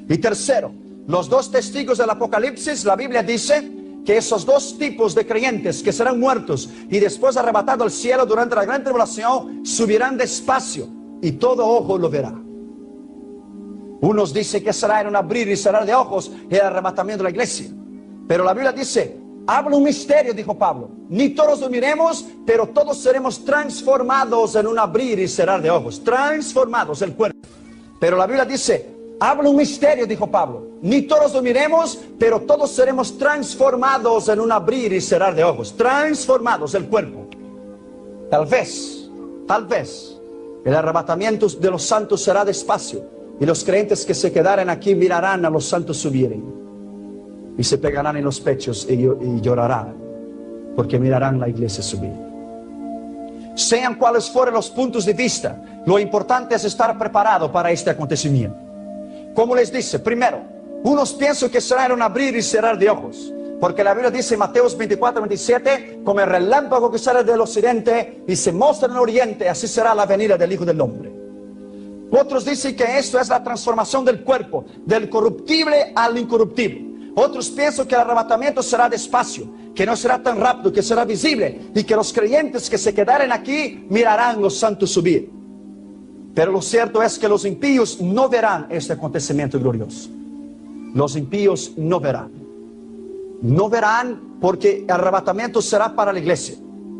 [SPEAKER 1] Y tercero, los dos testigos del Apocalipsis, la Biblia dice que esos dos tipos de creyentes que serán muertos y después arrebatados al cielo durante la gran tribulación, subirán despacio y todo ojo lo verá. Unos dicen que será en un abrir y cerrar de ojos el arrebatamiento de la iglesia. Pero la Biblia dice, habla un misterio, dijo Pablo. Ni todos dormiremos, pero todos seremos transformados en un abrir y cerrar de ojos. Transformados el cuerpo. Pero la Biblia dice, habla un misterio, dijo Pablo. Ni todos dormiremos, pero todos seremos transformados en un abrir y cerrar de ojos. Transformados el cuerpo. Tal vez, el arrebatamiento de los santos será despacio. Y los creyentes que se quedaren aquí mirarán a los santos subirem. Y se pegarán en los pechos y llorarán, porque mirarán la iglesia subir. Sean cuales fueren los puntos de vista, lo importante es estar preparado para este acontecimiento. Como les dice, primero, unos piensan que será en un abrir y cerrar de ojos, porque la Biblia dice en Mateo 24, 27, como el relámpago que sale del occidente y se muestra en el oriente, así será la venida del Hijo del Hombre. Otros dicen que esto es la transformación del cuerpo, del corruptible al incorruptible. Otros piensan que el arrebatamiento será despacio, que no será tan rápido, que será visible, y que los creyentes que se quedaren aquí mirarán los santos subir. Pero lo cierto es que los impíos no verán este acontecimiento glorioso. Los impíos no verán. No verán, porque el arrebatamiento será para la iglesia.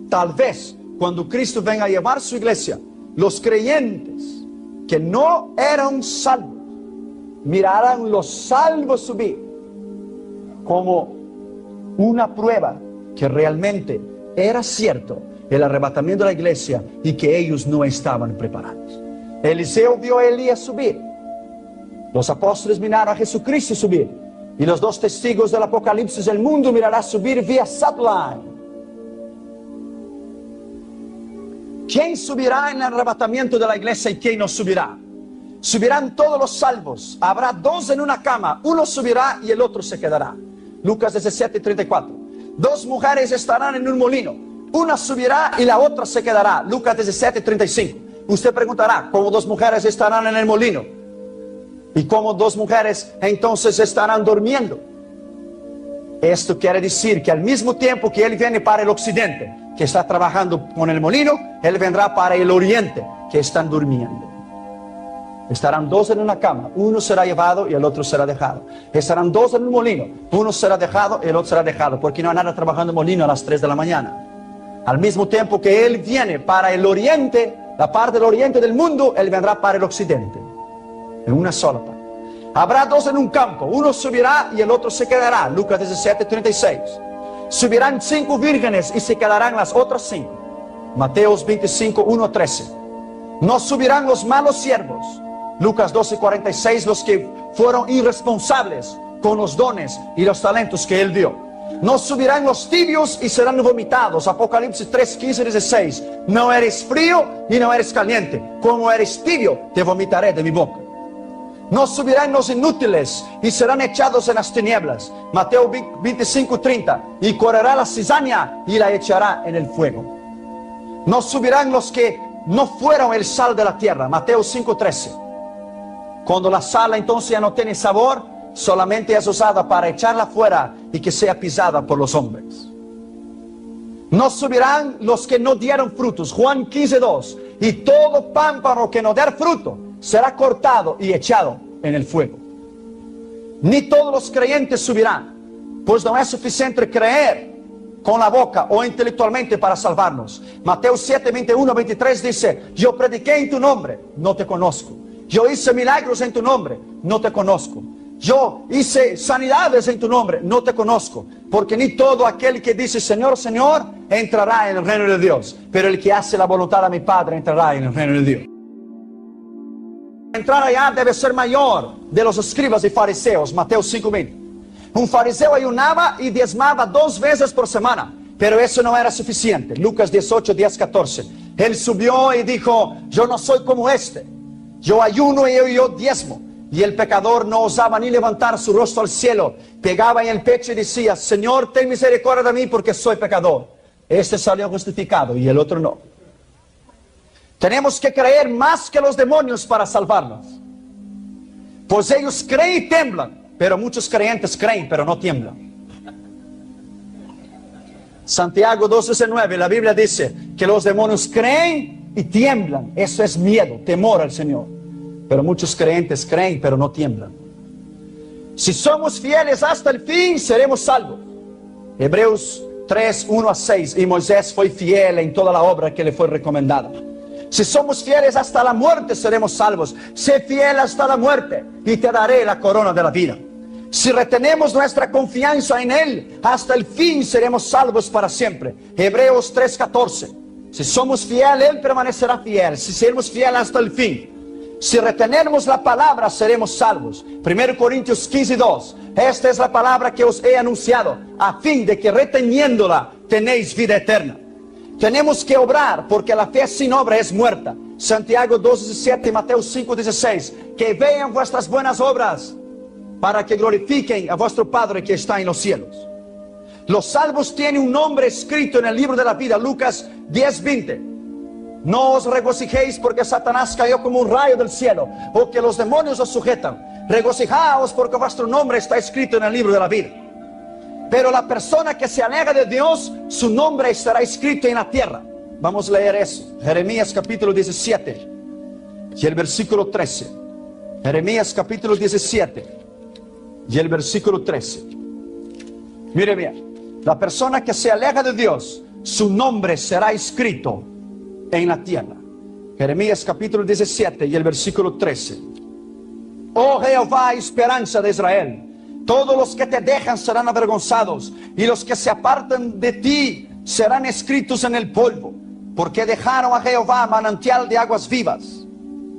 [SPEAKER 1] Tal vez cuando Cristo venga a llevar su iglesia, los creyentes que no eran salvos mirarán los salvos subir como una prueba que realmente era cierto el arrebatamiento de la iglesia y que ellos no estaban preparados. Eliseo vio a Elías subir. Los apóstoles miraron a Jesucristo subir. Y los dos testigos del Apocalipsis, el mundo mirará subir vía satellite. ¿Quién subirá en el arrebatamiento de la iglesia y quién no subirá? Subirán todos los salvos. Habrá dos en una cama. Uno subirá y el otro se quedará. Lucas 17:34. Dos mujeres estarán en un molino. Una subirá y la otra se quedará. Lucas 17:35. Usted preguntará, ¿cómo dos mujeres estarán en el molino? ¿Y cómo dos mujeres entonces estarán durmiendo? Esto quiere decir que al mismo tiempo que Él viene para el occidente, que está trabajando con el molino, Él vendrá para el oriente, que están durmiendo. Estarán dos en una cama, uno será llevado y el otro será dejado. Estarán dos en un molino, uno será dejado y el otro será dejado, porque no hay nada trabajando en molino a las 3 de la mañana. Al mismo tiempo que Él viene para el oriente, la parte del oriente del mundo, Él vendrá para el occidente. En una sola parte. Habrá dos en un campo, uno subirá y el otro se quedará. Lucas 17:36. Subirán 5 vírgenes y se quedarán las otras 5. Mateos 25:1-13. No subirán los malos siervos. Lucas 12:46, los que fueron irresponsables con los dones y los talentos que Él dio. No subirán los tibios y serán vomitados. Apocalipsis 3:15-16. No eres frío y no eres caliente. Como eres tibio, te vomitaré de mi boca. No subirán los inútiles y serán echados en las tinieblas. Mateo 25:30. Y correrá la cizaña y la echará en el fuego. No subirán los que no fueron el sal de la tierra. Mateo 5:13. Cuando la sal entonces ya no tiene sabor, solamente es usada para echarla fuera y que sea pisada por los hombres. No subirán los que no dieron frutos. Juan 15:2. Y todo pámpano que no dé fruto será cortado y echado en el fuego. Ni todos los creyentes subirán, pues no es suficiente creer con la boca o intelectualmente para salvarnos. Mateo 7:21-23 dice: yo prediqué en tu nombre, no te conozco. Yo hice milagros en tu nombre, no te conozco. Yo hice sanidades en tu nombre, no te conozco. Porque ni todo aquel que dice Señor, Señor, entrará en el reino de Dios, pero el que hace la voluntad de mi Padre entrará en el reino de Dios. Entrar allá debe ser mayor de los escribas y fariseos. Mateo 5:20. Un fariseo ayunaba y diezmaba 2 veces por semana, pero eso no era suficiente. Lucas 18:10-14. Él subió y dijo: yo no soy como este. Yo ayuno y yo diezmo. Y el pecador no osaba ni levantar su rostro al cielo. Pegaba en el pecho y decía: Señor, ten misericordia de mí porque soy pecador. Este salió justificado y el otro no. Tenemos que creer más que los demonios para salvarnos. Pues ellos creen y tiemblan. Pero muchos creyentes creen pero no tiemblan. Santiago 2:19, la Biblia dice que los demonios creen y tiemblan. Eso es miedo, temor al Señor. Pero muchos creyentes creen pero no tiemblan. Si somos fieles hasta el fin, seremos salvos. Hebreos 3:1-6. Y Moisés fue fiel en toda la obra que le fue recomendada. Si somos fieles hasta la muerte, seremos salvos. Sé fiel hasta la muerte y te daré la corona de la vida. Si retenemos nuestra confianza en Él, hasta el fin seremos salvos para siempre. Hebreos 3:14. Si somos fieles, Él permanecerá fiel. Si seremos fieles hasta el fin. Si retenemos la palabra, seremos salvos. 1 Corintios 15:2. Esta es la palabra que os he anunciado, a fin de que reteniéndola tenéis vida eterna. Tenemos que obrar, porque la fe sin obra es muerta. Santiago 2:17, Mateo 5:16. Que vean vuestras buenas obras, para que glorifiquen a vuestro Padre que está en los cielos. Los salvos tienen un nombre escrito en el libro de la vida. Lucas 10:20. No os regocijéis porque Satanás cayó como un rayo del cielo, o que los demonios os sujetan. Regocijaos porque vuestro nombre está escrito en el libro de la vida. Pero la persona que se aleja de Dios, su nombre estará escrito en la tierra. Vamos a leer eso. Jeremías capítulo 17 y el versículo 13. Jeremías capítulo 17 y el versículo 13. Mire bien, la persona que se aleja de Dios, su nombre será escrito en la tierra. Jeremías capítulo 17 y el versículo 13. Oh Jehová, esperanza de Israel, todos los que te dejan serán avergonzados, y los que se apartan de ti serán escritos en el polvo, porque dejaron a Jehová, manantial de aguas vivas.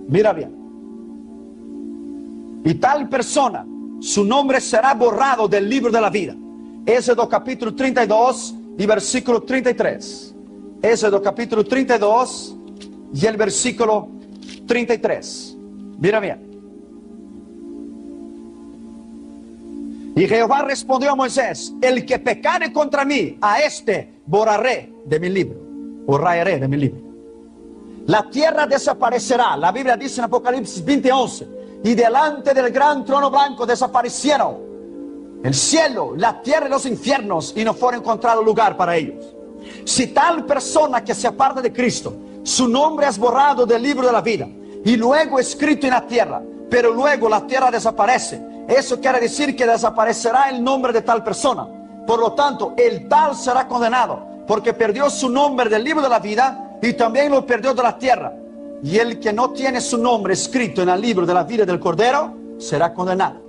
[SPEAKER 1] Mira bien. Y tal persona, su nombre será borrado del libro de la vida. Éxodo capítulo 32 y versículo 33. Éxodo capítulo 32 y el versículo 33. Mira bien. Y Jehová respondió a Moisés: el que pecare contra mí, a este borraré de mi libro, o raeré de mi libro. La tierra desaparecerá. La Biblia dice en Apocalipsis 20:11: y delante del gran trono blanco desaparecieron el cielo, la tierra y los infiernos, y no fue encontrado lugar para ellos. Si tal persona que se aparta de Cristo, su nombre es borrado del libro de la vida y luego escrito en la tierra, pero luego la tierra desaparece, eso quiere decir que desaparecerá el nombre de tal persona. Por lo tanto, el tal será condenado, porque perdió su nombre del libro de la vida y también lo perdió de la tierra. Y el que no tiene su nombre escrito en el libro de la vida del Cordero será condenado.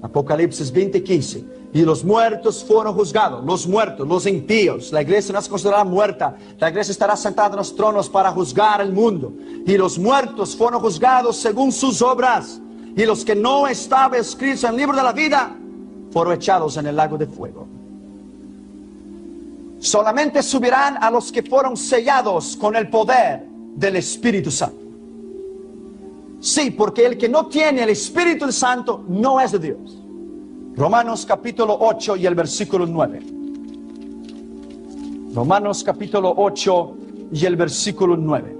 [SPEAKER 1] Apocalipsis 20:15. Y los muertos fueron juzgados. Los muertos, los impíos. La iglesia no es considerada muerta. La iglesia estará sentada en los tronos para juzgar el mundo. Y los muertos fueron juzgados según sus obras. Y los que no estaban escritos en el libro de la vida fueron echados en el lago de fuego. Solamente subirán a los que fueron sellados con el poder del Espíritu Santo. Sí, porque el que no tiene el Espíritu Santo no es de Dios. Romanos capítulo 8 y el versículo 9. Romanos capítulo 8 y el versículo 9.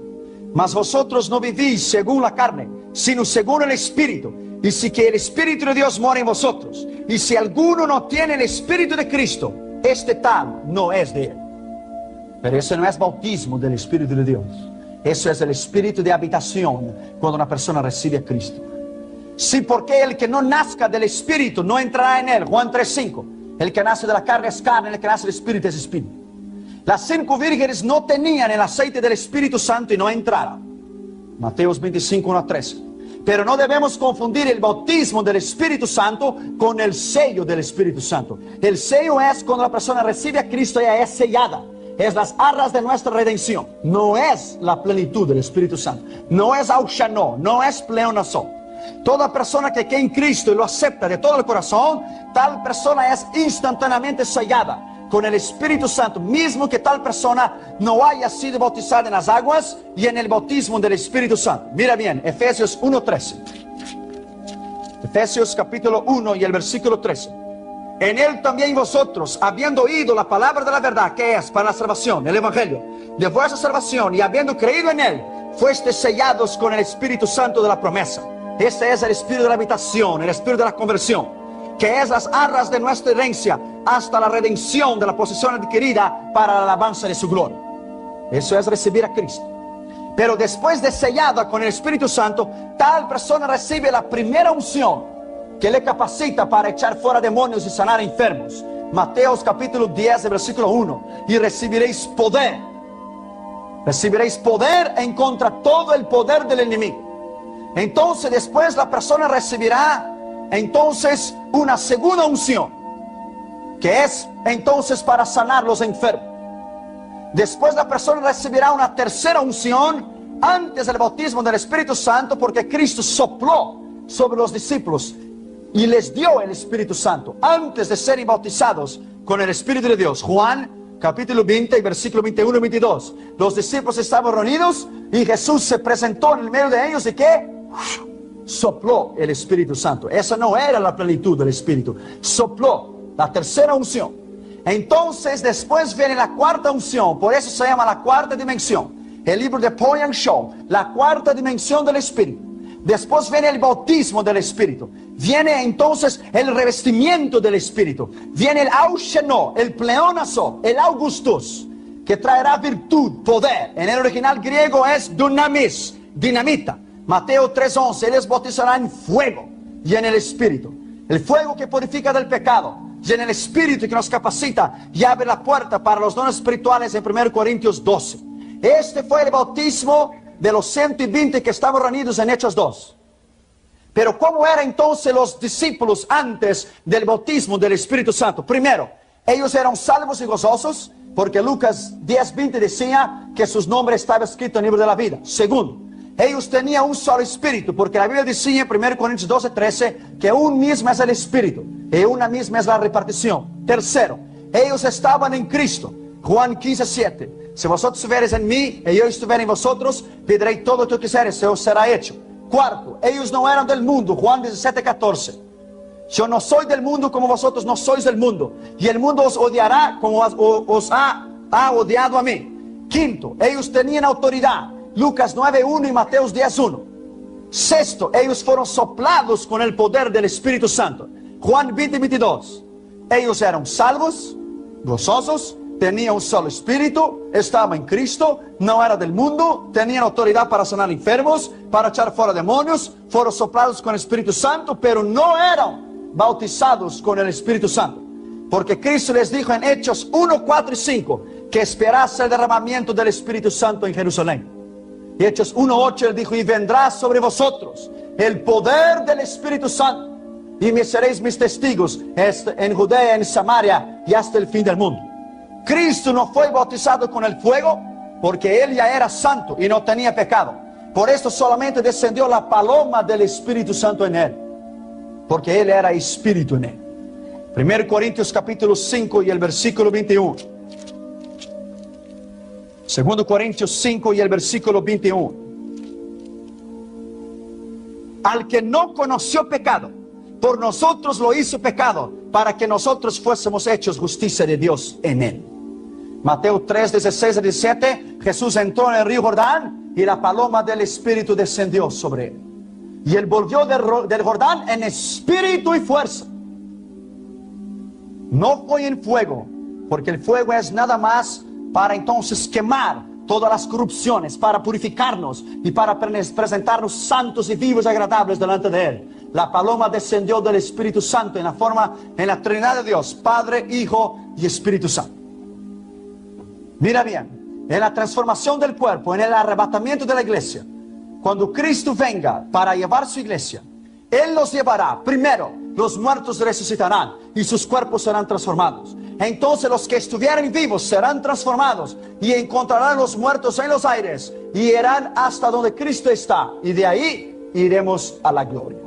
[SPEAKER 1] Mas vosotros no vivís según la carne, sino según el Espíritu. Y si que el Espíritu de Dios mora en vosotros. Y si alguno no tiene el Espíritu de Cristo, este tal no es de él. Pero eso no es bautismo del Espíritu de Dios. Eso es el espíritu de habitación cuando una persona recibe a Cristo. Sí, porque el que no nazca del Espíritu no entrará en él. Juan 3:5. El que nace de la carne es carne, el que nace del Espíritu es Espíritu. Las 5 vírgenes no tenían el aceite del Espíritu Santo y no entraron. Mateos 25:1-13. Pero no debemos confundir el bautismo del Espíritu Santo con el sello del Espíritu Santo. El sello es cuando la persona recibe a Cristo, ella es sellada. Es las arras de nuestra redención. No es la plenitud del Espíritu Santo. No es aushano, no es pleonasón. Toda persona que cree en Cristo y lo acepta de todo el corazón, tal persona es instantáneamente sellada con el Espíritu Santo, mismo que tal persona no haya sido bautizada en las aguas y en el bautismo del Espíritu Santo. Mira bien, Efesios 1:13. Efesios capítulo 1 y el versículo 13. En él también vosotros, habiendo oído la palabra de la verdad, que es para la salvación, el evangelio de vuestra salvación, y habiendo creído en él, fuiste sellados con el Espíritu Santo de la promesa. Este es el espíritu de la habitación, el espíritu de la conversión, que es las arras de nuestra herencia hasta la redención de la posesión adquirida para la alabanza de su gloria. Eso es recibir a Cristo. Pero después de sellada con el Espíritu Santo, tal persona recibe la primera unción que le capacita para echar fuera demonios y sanar enfermos. Mateos capítulo 10, versículo 1. Y recibiréis poder. Recibiréis poder en contra todo el poder del enemigo. Entonces después la persona recibirá entonces una segunda unción, que es entonces para sanar los enfermos. Después la persona recibirá una tercera unción antes del bautismo del Espíritu Santo, porque Cristo sopló sobre los discípulos y les dio el Espíritu Santo antes de ser bautizados con el Espíritu de Dios. Juan capítulo 20 y versículo 21 y 22. Los discípulos estaban reunidos y Jesús se presentó en el medio de ellos y ¿qué? Sopló el Espíritu Santo. Esa no era la plenitud del Espíritu. Sopló, la tercera unción. Entonces después viene la cuarta unción. Por eso se llama la cuarta dimensión. El libro de Poyan Show, la cuarta dimensión del Espíritu. Después viene el bautismo del Espíritu. Viene entonces el revestimiento del Espíritu. Viene el ausheno, el pleonazo, el augustus, que traerá virtud, poder. En el original griego es dunamis, dinamita. Mateo 3:11, Él les bautizará en fuego y en el Espíritu. El fuego que purifica del pecado. y en el Espíritu que nos capacita y abre la puerta para los dones espirituales en 1 Corintios 12. Este fue el bautismo de los 120 que estaban reunidos en Hechos 2. Pero ¿cómo eran entonces los discípulos antes del bautismo del Espíritu Santo? Primero, ellos eran salvos y gozosos, porque Lucas 10:20 decía que sus nombres estaban escritos en el libro de la vida. Segundo, ellos tenían un solo espíritu, porque la Biblia decía en 1 Corintios 12:13 que un mismo es el espíritu y una misma es la repartición. Tercero, ellos estaban en Cristo. Juan 15:7. Si vosotros estuviereis en mí y yo estuviera en vosotros, pediréis todo lo que quisieres, se os será hecho. Cuarto, ellos no eran del mundo. Juan 17:14. Yo no soy del mundo como vosotros no sois del mundo, y el mundo os odiará como os ha odiado a mí. Quinto, ellos tenían autoridad. Lucas 9:1 y Mateo 10:1. Sexto, ellos fueron soplados con el poder del Espíritu Santo. Juan 20:22. Ellos eran salvos, gozosos, tenían un solo espíritu, estaban en Cristo, no era del mundo, tenían autoridad para sanar enfermos, para echar fuera demonios, fueron soplados con el Espíritu Santo, pero no eran bautizados con el Espíritu Santo, porque Cristo les dijo en Hechos 1, 4 y 5 que esperase el derramamiento del Espíritu Santo en Jerusalén. Y Hechos 1, 8 él dijo: y vendrá sobre vosotros el poder del Espíritu Santo, y me seréis mis testigos en Judea, en Samaria y hasta el fin del mundo. Cristo no fue bautizado con el fuego porque él ya era santo y no tenía pecado. Por esto solamente descendió la paloma del Espíritu Santo en él, porque él era espíritu en él. 1 Corintios capítulo 5 y el versículo 21. 2 Corintios 5 y el versículo 21. Al que no conoció pecado, por nosotros lo hizo pecado, para que nosotros fuésemos hechos justicia de Dios en él. Mateo 3, 16 a 17. Jesús entró en el río Jordán y la paloma del Espíritu descendió sobre él. Y él volvió del Jordán en espíritu y fuerza. No fue en fuego, porque el fuego es nada más para entonces quemar todas las corrupciones, para purificarnos y para presentarnos santos y vivos y agradables delante de él. La paloma descendió del Espíritu Santo en la Trinidad de Dios, Padre, Hijo y Espíritu Santo. Mira bien, en la transformación del cuerpo, en el arrebatamiento de la iglesia, cuando Cristo venga para llevar su iglesia, él los llevará. Primero, los muertos resucitarán y sus cuerpos serán transformados. Entonces los que estuvieran vivos serán transformados y encontrarán los muertos en los aires y irán hasta donde Cristo está, y de ahí iremos a la gloria.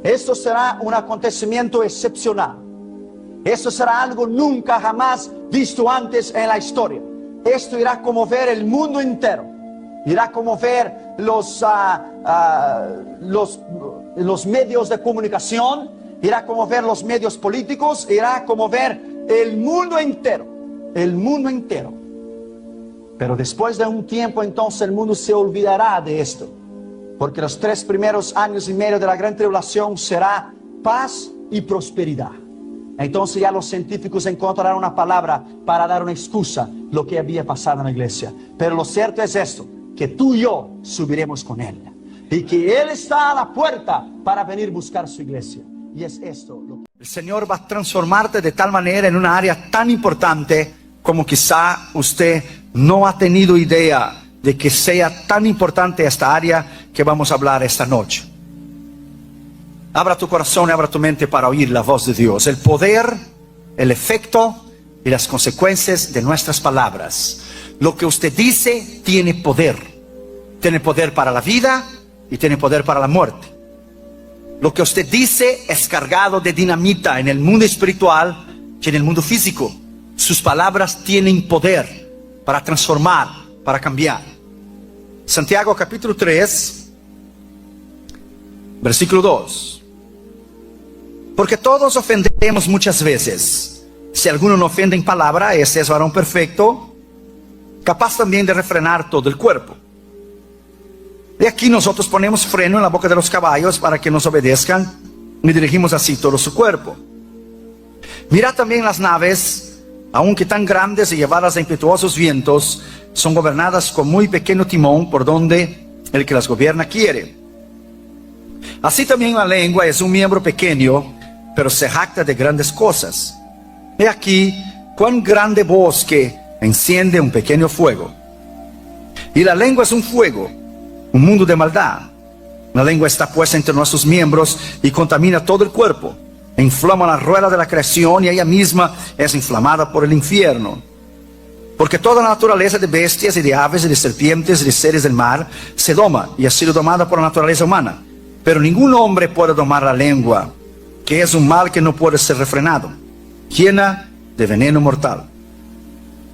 [SPEAKER 1] Esto será un acontecimiento excepcional. Esto será algo nunca jamás visto antes en la historia. Esto irá a conmover el mundo entero. Irá a conmover los medios de comunicación, irá a conmover los medios políticos, irá a conmover el mundo entero. El mundo entero. Pero después de un tiempo, entonces el mundo se olvidará de esto, porque los 3 primeros años y medio de la gran tribulación será paz y prosperidad. Entonces ya los científicos encontrarán una palabra para dar una excusa lo que había pasado en la iglesia. Pero lo cierto es esto, que tú y yo subiremos con él, y que él está a la puerta para venir a buscar su iglesia. Y es esto lo que... El Señor va a transformarte de tal manera en una área tan importante como quizá usted no ha tenido idea de que sea tan importante esta área que vamos a hablar esta noche. Abra tu corazón y abra tu mente para oír la voz de Dios. El poder, el efecto y las consecuencias de nuestras palabras. Lo que usted dice tiene poder. Tiene poder para la vida y tiene poder para la muerte. Lo que usted dice es cargado de dinamita en el mundo espiritual y en el mundo físico. Sus palabras tienen poder para transformar, para cambiar. Santiago capítulo 3, versículo 2. Porque todos ofendemos muchas veces. Si alguno no ofende en palabra, ese es varón perfecto, capaz también de refrenar todo el cuerpo. De aquí nosotros ponemos freno en la boca de los caballos para que nos obedezcan y dirigimos así todo su cuerpo. Mirad también las naves, aunque tan grandes y llevadas de impetuosos vientos, son gobernadas con muy pequeño timón por donde el que las gobierna quiere. Así también la lengua es un miembro pequeño,
[SPEAKER 2] pero se jacta de grandes cosas. He aquí cuán grande bosque enciende un pequeño fuego. Y la lengua es un fuego, un mundo de maldad. La lengua está puesta entre nuestros miembros y contamina todo el cuerpo. E inflama la rueda de la creación y ella misma es inflamada por el infierno. Porque toda la naturaleza de bestias y de aves y de serpientes y de seres del mar se doma y ha sido domada por la naturaleza humana. Pero ningún hombre puede domar la lengua, que es un mal que no puede ser refrenado, llena de veneno mortal.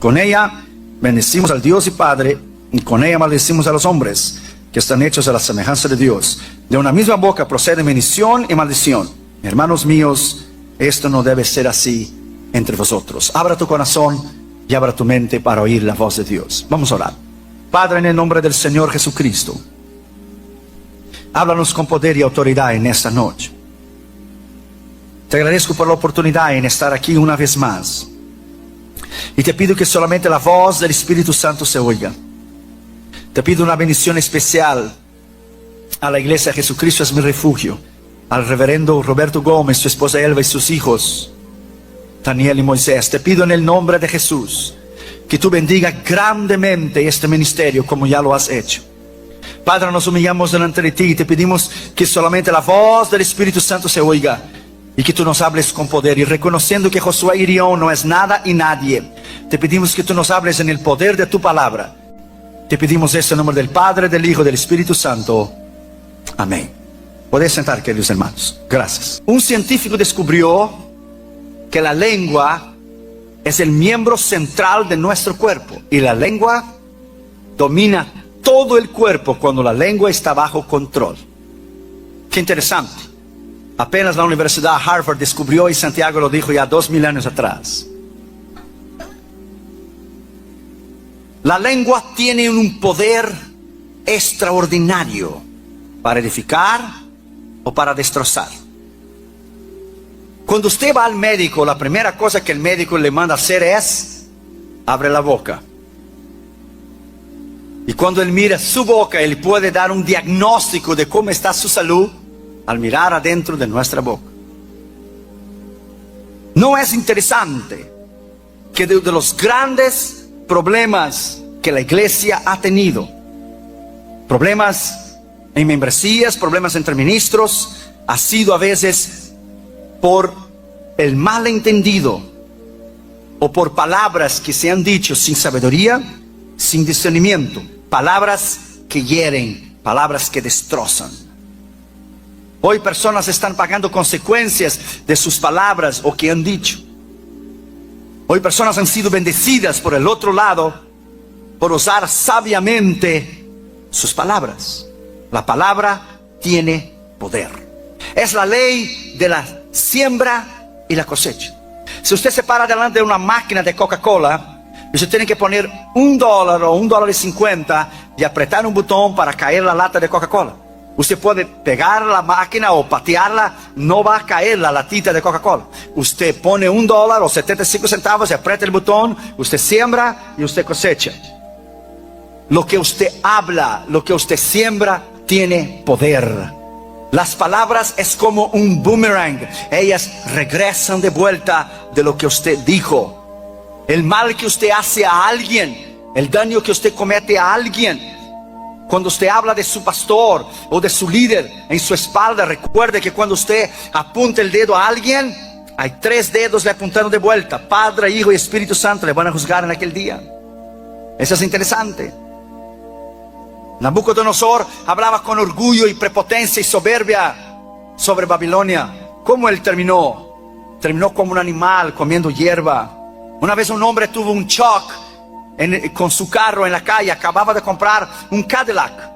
[SPEAKER 2] Con ella bendecimos al Dios y Padre, y con ella maldecimos a los hombres, que están hechos a la semejanza de Dios. De una misma boca procede bendición y maldición. Hermanos míos, esto no debe ser así entre vosotros. Abra tu corazón y abra tu mente para oír la voz de Dios. Vamos a orar. Padre, en el nombre del Señor Jesucristo, háblanos con poder y autoridad en esta noche. Te agradezco por la oportunidad en estar aquí una vez más. Y te pido que solamente la voz del Espíritu Santo se oiga. Te pido una bendición especial a la iglesia Jesucristo es mi refugio, al reverendo Roberto Gómez, su esposa Elba y sus hijos Daniel y Moisés. Te pido en el nombre de Jesús que tú bendiga grandemente este ministerio como ya lo has hecho. Padre, nos humillamos delante de ti y te pedimos que solamente la voz del Espíritu Santo se oiga y que tú nos hables con poder. Y reconociendo que Josué Irión no es nada y nadie, te pedimos que tú nos hables en el poder de tu palabra. Te pedimos esto en nombre del Padre, del Hijo y del Espíritu Santo. Amén. Podéis sentar, queridos hermanos. Gracias. Un científico descubrió que la lengua es el miembro central de nuestro cuerpo. Y la lengua domina todo el cuerpo cuando la lengua está bajo control. Qué interesante. Apenas la Universidad Harvard descubrió, y Santiago lo dijo ya 2000 años atrás. La lengua tiene un poder extraordinario para edificar o para destrozar. Cuando usted va al médico, la primera cosa que el médico le manda hacer es abre la boca. Y cuando él mira su boca, él puede dar un diagnóstico de cómo está su salud al mirar adentro de nuestra boca. ¿No es interesante que de los grandes problemas que la iglesia ha tenido, problemas en membresías, problemas entre ministros, ha sido a veces por el malentendido o por palabras que se han dicho sin sabiduría, sin discernimiento, palabras que hieren, palabras que destrozan? Hoy personas están pagando consecuencias de sus palabras o que han dicho. Hoy personas han sido bendecidas por el otro lado por usar sabiamente sus palabras. La palabra tiene poder. Es la ley de la siembra y la cosecha. Si usted se para delante de una máquina de Coca-Cola, usted tiene que poner $1 o $1.50 y apretar un botón para caer la lata de Coca-Cola. Usted puede pegar la máquina o patearla, no va a caer la latita de Coca-Cola. Usted pone $1 o 75 centavos y aprieta el botón, usted siembra y usted cosecha. Lo que usted habla, lo que usted siembra, tiene poder. Las palabras es como un boomerang. Ellas regresan de vuelta de lo que usted dijo. El mal que usted hace a alguien, el daño que usted comete a alguien, cuando usted habla de su pastor o de su líder en su espalda, recuerde que cuando usted apunta el dedo a alguien, hay 3 dedos le apuntando de vuelta. Padre, Hijo y Espíritu Santo le van a juzgar en aquel día. Eso es interesante. Nabucodonosor hablaba con orgullo y prepotencia y soberbia sobre Babilonia. ¿Cómo él terminó? Terminó como un animal comiendo hierba. Una vez un hombre tuvo un shock con su carro en la calle. Acababa de comprar un Cadillac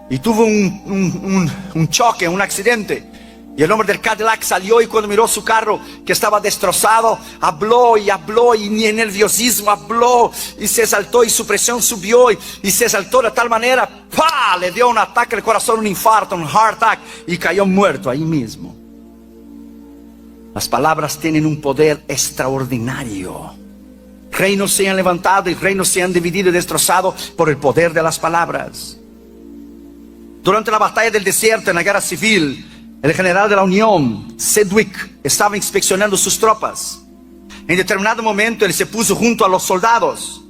[SPEAKER 2] y tuvo un choque, un accidente. Y el hombre del Cadillac salió y cuando miró su carro que estaba destrozado, habló y en nerviosismo habló y se exaltó y su presión subió y se exaltó de tal manera, ¡pah!, le dio un ataque al corazón, un infarto, un heart attack y cayó muerto ahí mismo. Las palabras tienen un poder extraordinario. Reinos se han levantado y reinos se han dividido y destrozado por el poder de las palabras. Durante la batalla del desierto, en la guerra civil, el general de la Unión, Sedgwick, estaba inspeccionando sus tropas. En determinado momento él se puso junto a los soldados,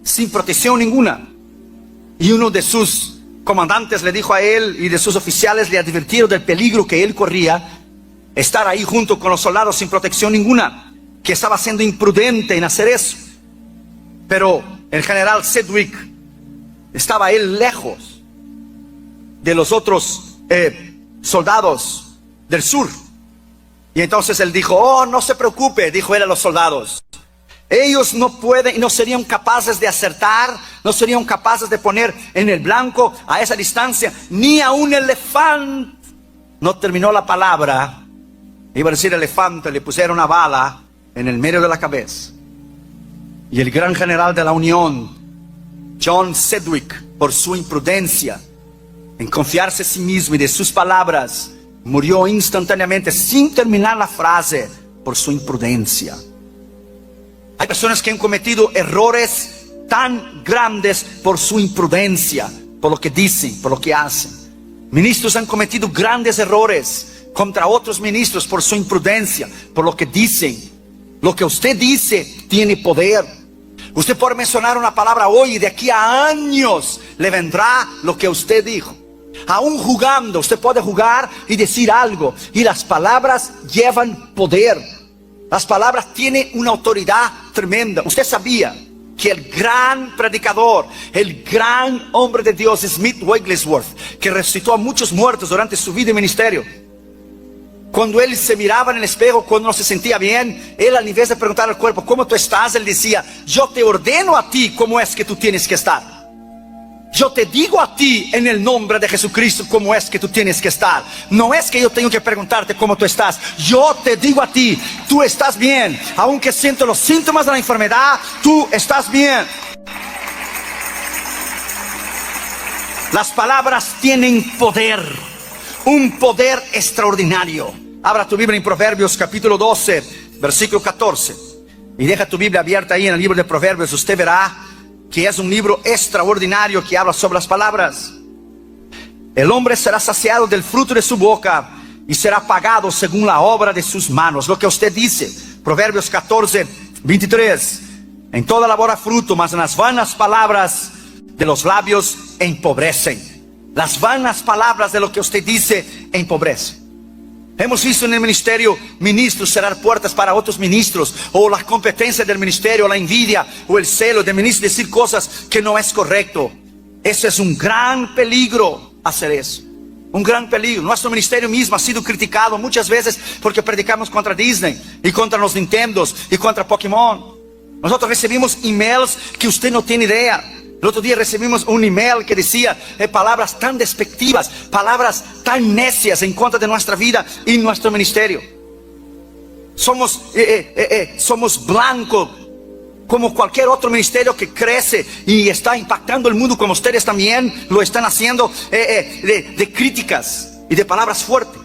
[SPEAKER 2] sin protección ninguna. Y uno de sus comandantes le dijo a él, y de sus oficiales le advirtieron del peligro que él corría, estar ahí junto con los soldados sin protección ninguna, que estaba siendo imprudente en hacer eso. Pero el general Sedgwick estaba él lejos de los otros soldados del sur. Y entonces él dijo, oh, no se preocupe, dijo él a los soldados. Ellos no pueden y no serían capaces de acertar, no serían capaces de poner en el blanco a esa distancia, ni a un elefante. No terminó la palabra, iba a decir elefante, le pusieron una bala en el medio de la cabeza. Y el gran general de la Unión, John Sedgwick, por su imprudencia, en confiarse en sí mismo y de sus palabras, murió instantáneamente sin terminar la frase por su imprudencia. Hay personas que han cometido errores tan grandes por su imprudencia, por lo que dicen, por lo que hacen. Ministros han cometido grandes errores contra otros ministros por su imprudencia, por lo que dicen. Lo que usted dice tiene poder. Usted puede mencionar una palabra hoy y de aquí a años le vendrá lo que usted dijo. Aún jugando, usted puede jugar y decir algo. Y las palabras llevan poder. Las palabras tienen una autoridad tremenda. Usted sabía que el gran predicador, el gran hombre de Dios, Smith Wigglesworth, que resucitó a muchos muertos durante su vida y ministerio, cuando él se miraba en el espejo, cuando no se sentía bien, él al invés de preguntar al cuerpo, ¿cómo tú estás?, él decía, yo te ordeno a ti cómo es que tú tienes que estar. Yo te digo a ti en el nombre de Jesucristo cómo es que tú tienes que estar. No es que yo tengo que preguntarte cómo tú estás. Yo te digo a ti, tú estás bien. Aunque siento los síntomas de la enfermedad, tú estás bien. Las palabras tienen poder. Un poder extraordinario. Abra tu Biblia en Proverbios capítulo 12, versículo 14. Y deja tu Biblia abierta ahí en el libro de Proverbios. Usted verá que es un libro extraordinario que habla sobre las palabras. El hombre será saciado del fruto de su boca y será pagado según la obra de sus manos. Lo que usted dice, Proverbios 14, 23. En toda labor da fruto, mas en las vanas palabras de los labios empobrecen. Las vanas palabras de lo que usted dice empobrecen. Hemos visto en el ministerio ministros cerrar puertas para otros ministros, o la competencia del ministerio, o la envidia, o el celo del ministro decir cosas que no es correcto. Eso es un gran peligro, hacer eso. Un gran peligro. Nuestro ministerio mismo ha sido criticado muchas veces porque predicamos contra Disney, y contra los Nintendos, y contra Pokémon. Nosotros recibimos emails que usted no tiene idea. El otro día recibimos un email que decía palabras tan despectivas, palabras tan necias en contra de nuestra vida y nuestro ministerio. Somos blanco como cualquier otro ministerio que crece y está impactando el mundo, como ustedes también lo están haciendo, de críticas y de palabras fuertes.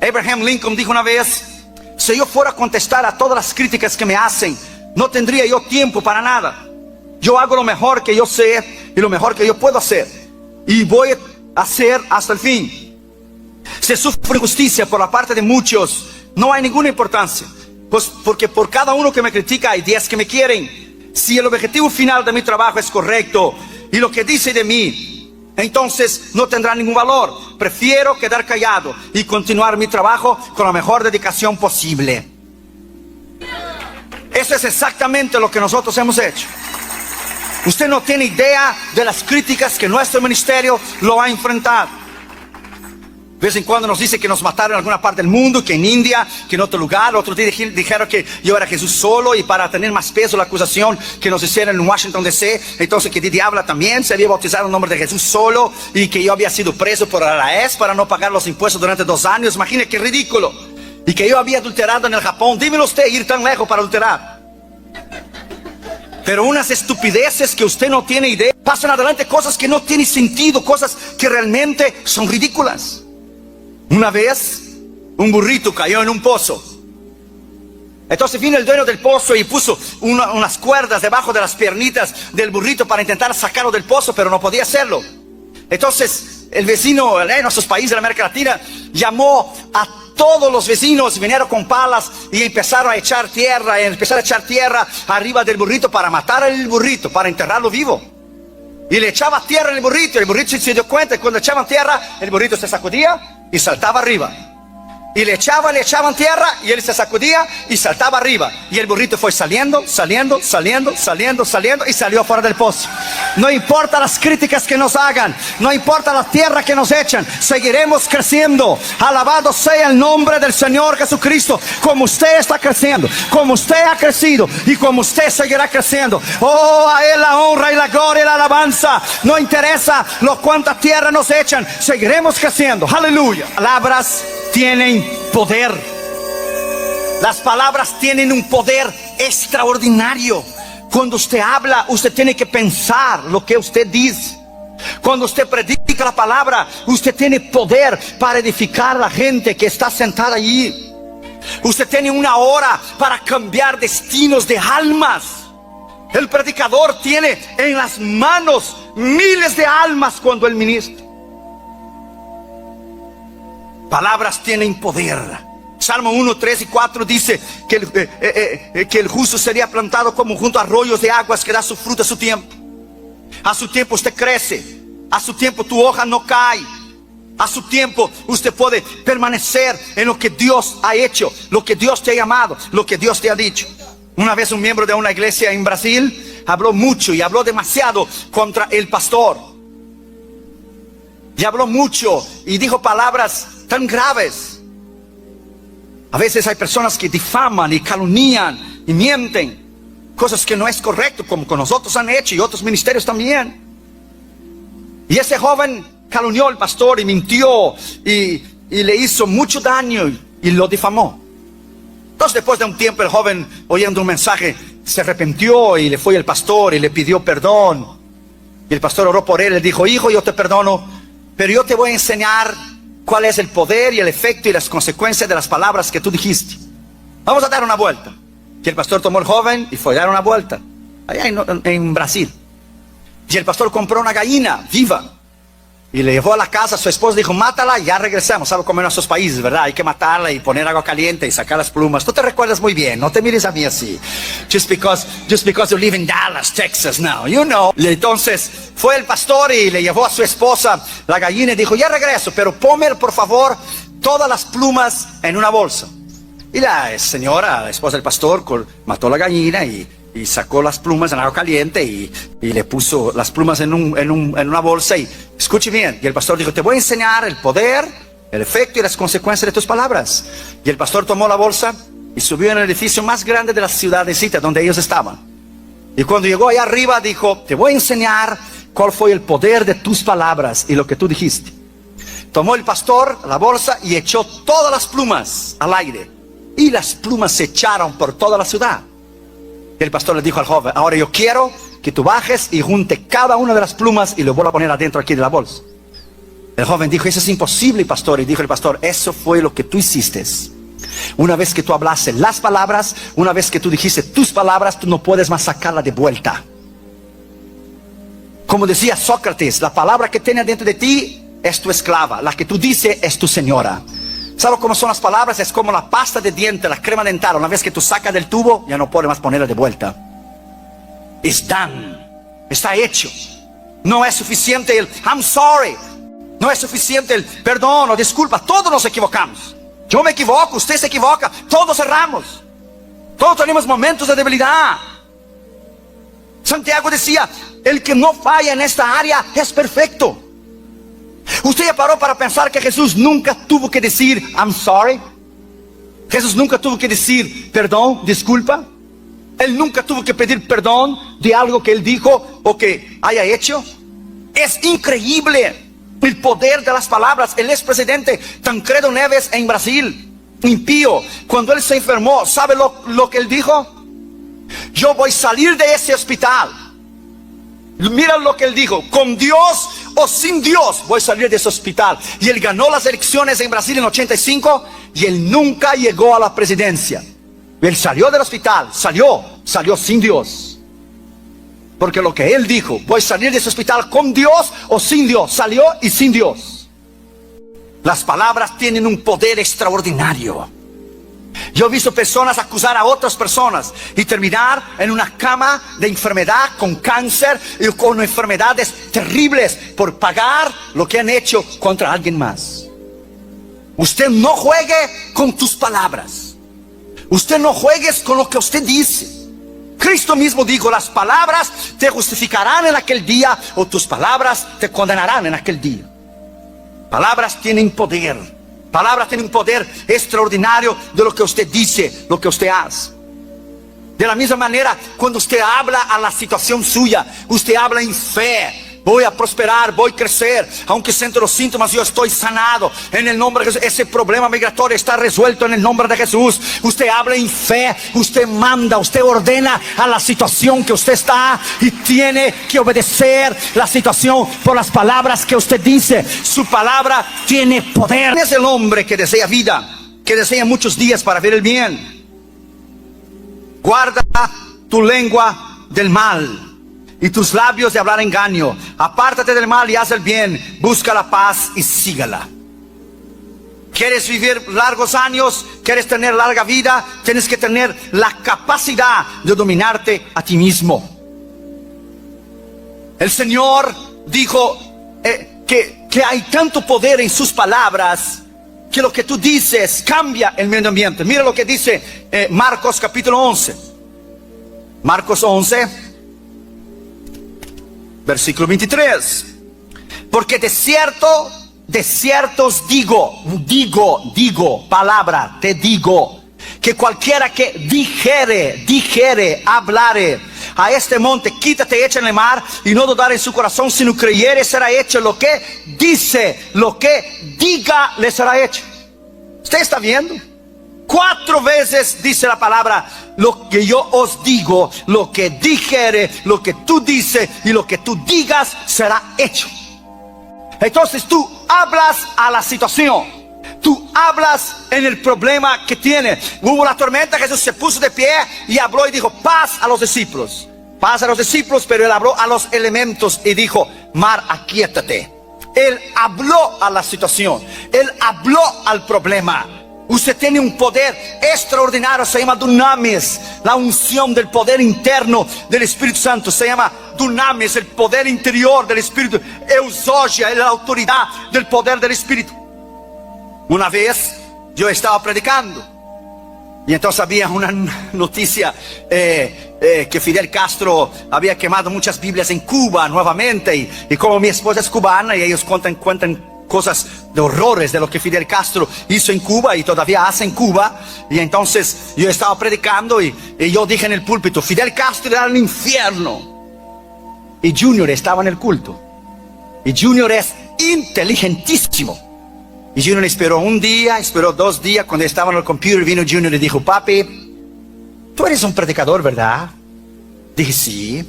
[SPEAKER 2] Abraham Lincoln dijo una vez, si yo fuera a contestar a todas las críticas que me hacen, no tendría yo tiempo para nada. Yo hago lo mejor que yo sé y lo mejor que yo puedo hacer, y voy a hacer hasta el fin. Si sufre injusticia por la parte de muchos, no hay ninguna importancia, pues porque por cada uno que me critica hay 10 que me quieren. Si el objetivo final de mi trabajo es correcto y lo que dice de mí, entonces no tendrá ningún valor. Prefiero quedar callado y continuar mi trabajo con la mejor dedicación posible. Eso es exactamente lo que nosotros hemos hecho. Usted no tiene idea de las críticas que nuestro ministerio lo ha enfrentado. De vez en cuando nos dice que nos mataron en alguna parte del mundo, que en India, que en otro lugar. Otro día dijeron que yo era Jesús solo, y para tener más peso la acusación que nos hicieron en Washington DC, entonces que Didi Habla también se había bautizado en nombre de Jesús solo, y que yo había sido preso por IRS para no pagar los impuestos durante 2 años. Imagine qué ridículo. Y que yo había adulterado en el Japón. Dímelo usted, ir tan lejos para adulterar. Pero unas estupideces que usted no tiene idea. Pasan adelante cosas que no tienen sentido, cosas que realmente son ridículas. Una vez, un burrito cayó en un pozo. Entonces vino el dueño del pozo y puso unas cuerdas debajo de las piernitas del burrito para intentar sacarlo del pozo, pero no podía hacerlo. Entonces el vecino en nuestros países de América Latina llamó a todos los vecinos, vinieron con palas y empezaron a echar tierra, arriba del burrito para matar al burrito, para enterrarlo vivo. Y le echaba tierra al burrito, y el burrito se dio cuenta, y cuando echaban tierra, el burrito se sacudía y saltaba arriba. Y le echaban tierra, y él se sacudía y saltaba arriba. Y el burrito fue saliendo, y salió fuera del pozo. No importa las críticas que nos hagan, no importa la tierra que nos echan, seguiremos creciendo. Alabado sea el nombre del Señor Jesucristo. Como usted está creciendo, como usted ha crecido, y como usted seguirá creciendo. Oh, a Él la honra y la gloria y la alabanza. No interesa lo cuánta tierra nos echan, seguiremos creciendo. Aleluya. Palabras tienen poder. Las palabras tienen un poder extraordinario. Cuando usted habla, usted tiene que pensar lo que usted dice. Cuando usted predica la palabra, usted tiene poder para edificar a la gente que está sentada allí. Usted tiene una hora para cambiar destinos de almas. El predicador tiene en las manos miles de almas cuando él ministra. Palabras tienen poder. Salmo 1, 3 y 4 dice que el justo sería plantado como junto a arroyos de aguas que da su fruto a su tiempo. A su tiempo usted crece. A su tiempo tu hoja no cae. A su tiempo usted puede permanecer en lo que Dios ha hecho, lo que Dios te ha llamado, lo que Dios te ha dicho. Una vez un miembro de una iglesia en Brasil habló mucho y habló demasiado contra el pastor. Y habló mucho y dijo palabras tan graves. A veces hay personas que difaman y calumnian y mienten, cosas que no es correcto, como con nosotros han hecho y otros ministerios también. Y ese joven calumnió al pastor y mintió y le hizo mucho daño y lo difamó. Entonces, después de un tiempo, el joven, oyendo un mensaje, se arrepintió y le fue al pastor y le pidió perdón. Y el pastor oró por él, le dijo: hijo, yo te perdono, pero yo te voy a enseñar cuál es el poder y el efecto y las consecuencias de las palabras que tú dijiste. Vamos a dar una vuelta. Y el pastor tomó al joven y fue a dar una vuelta allá en Brasil. Y el pastor compró una gallina viva y le llevó a la casa a su esposa. Dijo: mátala y ya regresamos. Sabe cómo en nuestros países, ¿verdad? Hay que matarla y poner agua caliente y sacar las plumas. Tú te recuerdas muy bien, no te mires a mí así. Just because you live in Dallas, Texas now, you know. Y entonces fue el pastor y le llevó a su esposa la gallina y dijo: ya regreso, pero ponme por favor todas las plumas en una bolsa. Y la señora, la esposa del pastor, mató la gallina y sacó las plumas en agua caliente y le puso las plumas en una bolsa. Y escuche bien, y el pastor dijo: te voy a enseñar el poder, el efecto y las consecuencias de tus palabras. Y el pastor tomó la bolsa y subió en el edificio más grande de la ciudadcita donde ellos estaban. Y cuando llegó allá arriba dijo: te voy a enseñar cuál fue el poder de tus palabras y lo que tú dijiste. Tomó el pastor la bolsa y echó todas las plumas al aire, y las plumas se echaron por toda la ciudad. Y el pastor le dijo al joven: ahora yo quiero que tú bajes y junte cada una de las plumas y lo vuelva a poner adentro aquí de la bolsa. El joven dijo: eso es imposible, pastor. Y dijo el pastor: eso fue lo que tú hiciste. Una vez que tú hablaste las palabras, una vez que tú dijiste tus palabras, tú no puedes más sacarla de vuelta. Como decía Sócrates, la palabra que tiene dentro de ti es tu esclava, la que tú dices es tu señora. ¿Sabe cómo son las palabras? Es como la pasta de dientes, la crema dental. Una vez que tú sacas del tubo, ya no puedes más ponerla de vuelta. It's done. Está hecho. No es suficiente el I'm sorry. No es suficiente el perdón o disculpa. Todos nos equivocamos. Yo me equivoco, usted se equivoca. Todos erramos. Todos tenemos momentos de debilidad. Santiago decía: el que no falla en esta área es perfecto. ¿Usted ya paró para pensar que Jesús nunca tuvo que decir I'm sorry? Jesús nunca tuvo que decir perdón, disculpa. Él nunca tuvo que pedir perdón de algo que él dijo o que haya hecho. Es increíble el poder de las palabras. El expresidente Tancredo Neves en Brasil, impío, cuando él se enfermó, ¿sabe lo que él dijo? Yo voy a salir de ese hospital. Mira lo que él dijo: con Dios o sin Dios voy a salir de ese hospital. Y él ganó las elecciones en Brasil en 85 y él nunca llegó a la presidencia. Él salió del hospital, salió sin Dios. Porque lo que él dijo, voy a salir de ese hospital con Dios o sin Dios, salió y sin Dios. Las palabras tienen un poder extraordinario. Yo he visto personas acusar a otras personas y terminar en una cama de enfermedad, con cáncer y con enfermedades terribles por pagar lo que han hecho contra alguien más. Usted no juegue con tus palabras. Usted no juegues con lo que usted dice. Cristo mismo dijo, las palabras te justificarán en aquel día o tus palabras te condenarán en aquel día. Palabras tienen poder. Palabras tienen un poder extraordinario de lo que usted dice, lo que usted hace. De la misma manera, cuando usted habla a la situación suya, usted habla en fe. Voy a prosperar, voy a crecer. Aunque siento los síntomas, yo estoy sanado en el nombre de Jesús. Ese problema migratorio está resuelto en el nombre de Jesús. Usted habla en fe, usted manda, usted ordena a la situación que usted está y tiene que obedecer la situación por las palabras que usted dice. Su palabra tiene poder. ¿Quién es el hombre que desea vida, que desea muchos días para ver el bien? Guarda tu lengua del mal y tus labios de hablar engaño. Apártate del mal y haz el bien. Busca la paz y sígala. ¿Quieres vivir largos años? ¿Quieres tener larga vida? Tienes que tener la capacidad de dominarte a ti mismo. El Señor dijo que hay tanto poder en sus palabras que lo que tú dices cambia el medio ambiente. Mira lo que dice Marcos capítulo 11. Marcos 11. Versículo 23. Porque de cierto os digo, palabra, te digo, que cualquiera que dijere, hablare a este monte, quítate, echa en el mar, y no dudar en su corazón, sino creyere, será hecho lo que dice, lo que diga, le será hecho. ¿Usted está viendo? 4 veces dice la palabra, lo que yo os digo, lo que dijere, lo que tú dices y lo que tú digas será hecho. Entonces tú hablas a la situación, tú hablas en el problema que tiene. Hubo la tormenta, Jesús se puso de pie y habló y dijo, paz a los discípulos. Paz a los discípulos, pero él habló a los elementos y dijo, mar, aquíétate. Él habló a la situación, él habló al problema. Usted tiene un poder extraordinario, se llama dunamis, la unción del poder interno del Espíritu Santo. Se llama dunamis, el poder interior del Espíritu. Eusogia, la autoridad del poder del Espíritu. Una vez yo estaba predicando y entonces había una noticia que Fidel Castro había quemado muchas Biblias en Cuba nuevamente, y como mi esposa es cubana y ellos cuentan cosas de horrores de lo que Fidel Castro hizo en Cuba y todavía hace en Cuba. Y entonces yo estaba predicando y yo dije en el púlpito, Fidel Castro era el infierno. Y Junior estaba en el culto. Y Junior es inteligentísimo. Y Junior esperó un día, esperó 2 días. Cuando estaba en el computer vino Junior y dijo, papi, tú eres un predicador, ¿verdad? Dije, sí.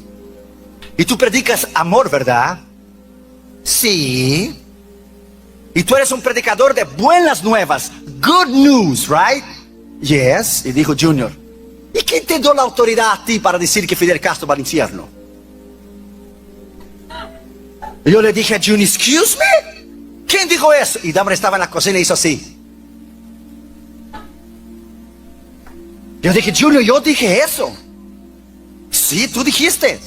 [SPEAKER 2] Y tú predicas amor, ¿verdad? Sí. Y tú eres un predicador de buenas nuevas. Good news, right? Yes. Y dijo Junior, ¿y quién te dio la autoridad a ti para decir que Fidel Castro va al infierno? Y yo le dije a Junior, excuse me, ¿quién dijo eso? Y Dahmer estaba en la cocina y hizo así. Yo dije, Junior, yo dije eso. Sí, tú dijiste.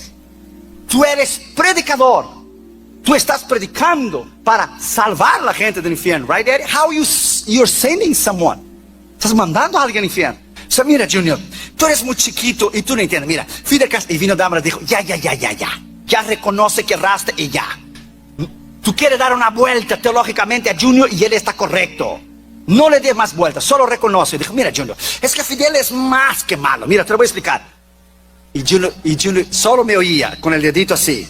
[SPEAKER 2] Tú eres predicador. Tú estás predicando para salvar a la gente del infierno, right, Daddy? How you're sending someone? Estás mandando a alguien al infierno. O sea, mira, Junior, tú eres muy chiquito y tú no entiendes. Mira, Fidel Castro, y vino Dahmer y dijo, ya reconoce que erraste y ya. Tú quieres dar una vuelta teológicamente a Junior y él está correcto. No le des más vueltas, solo reconoce. Dijo, mira, Junior, es que Fidel es más que malo. Mira, te lo voy a explicar. Y Junior solo me oía con el dedito así.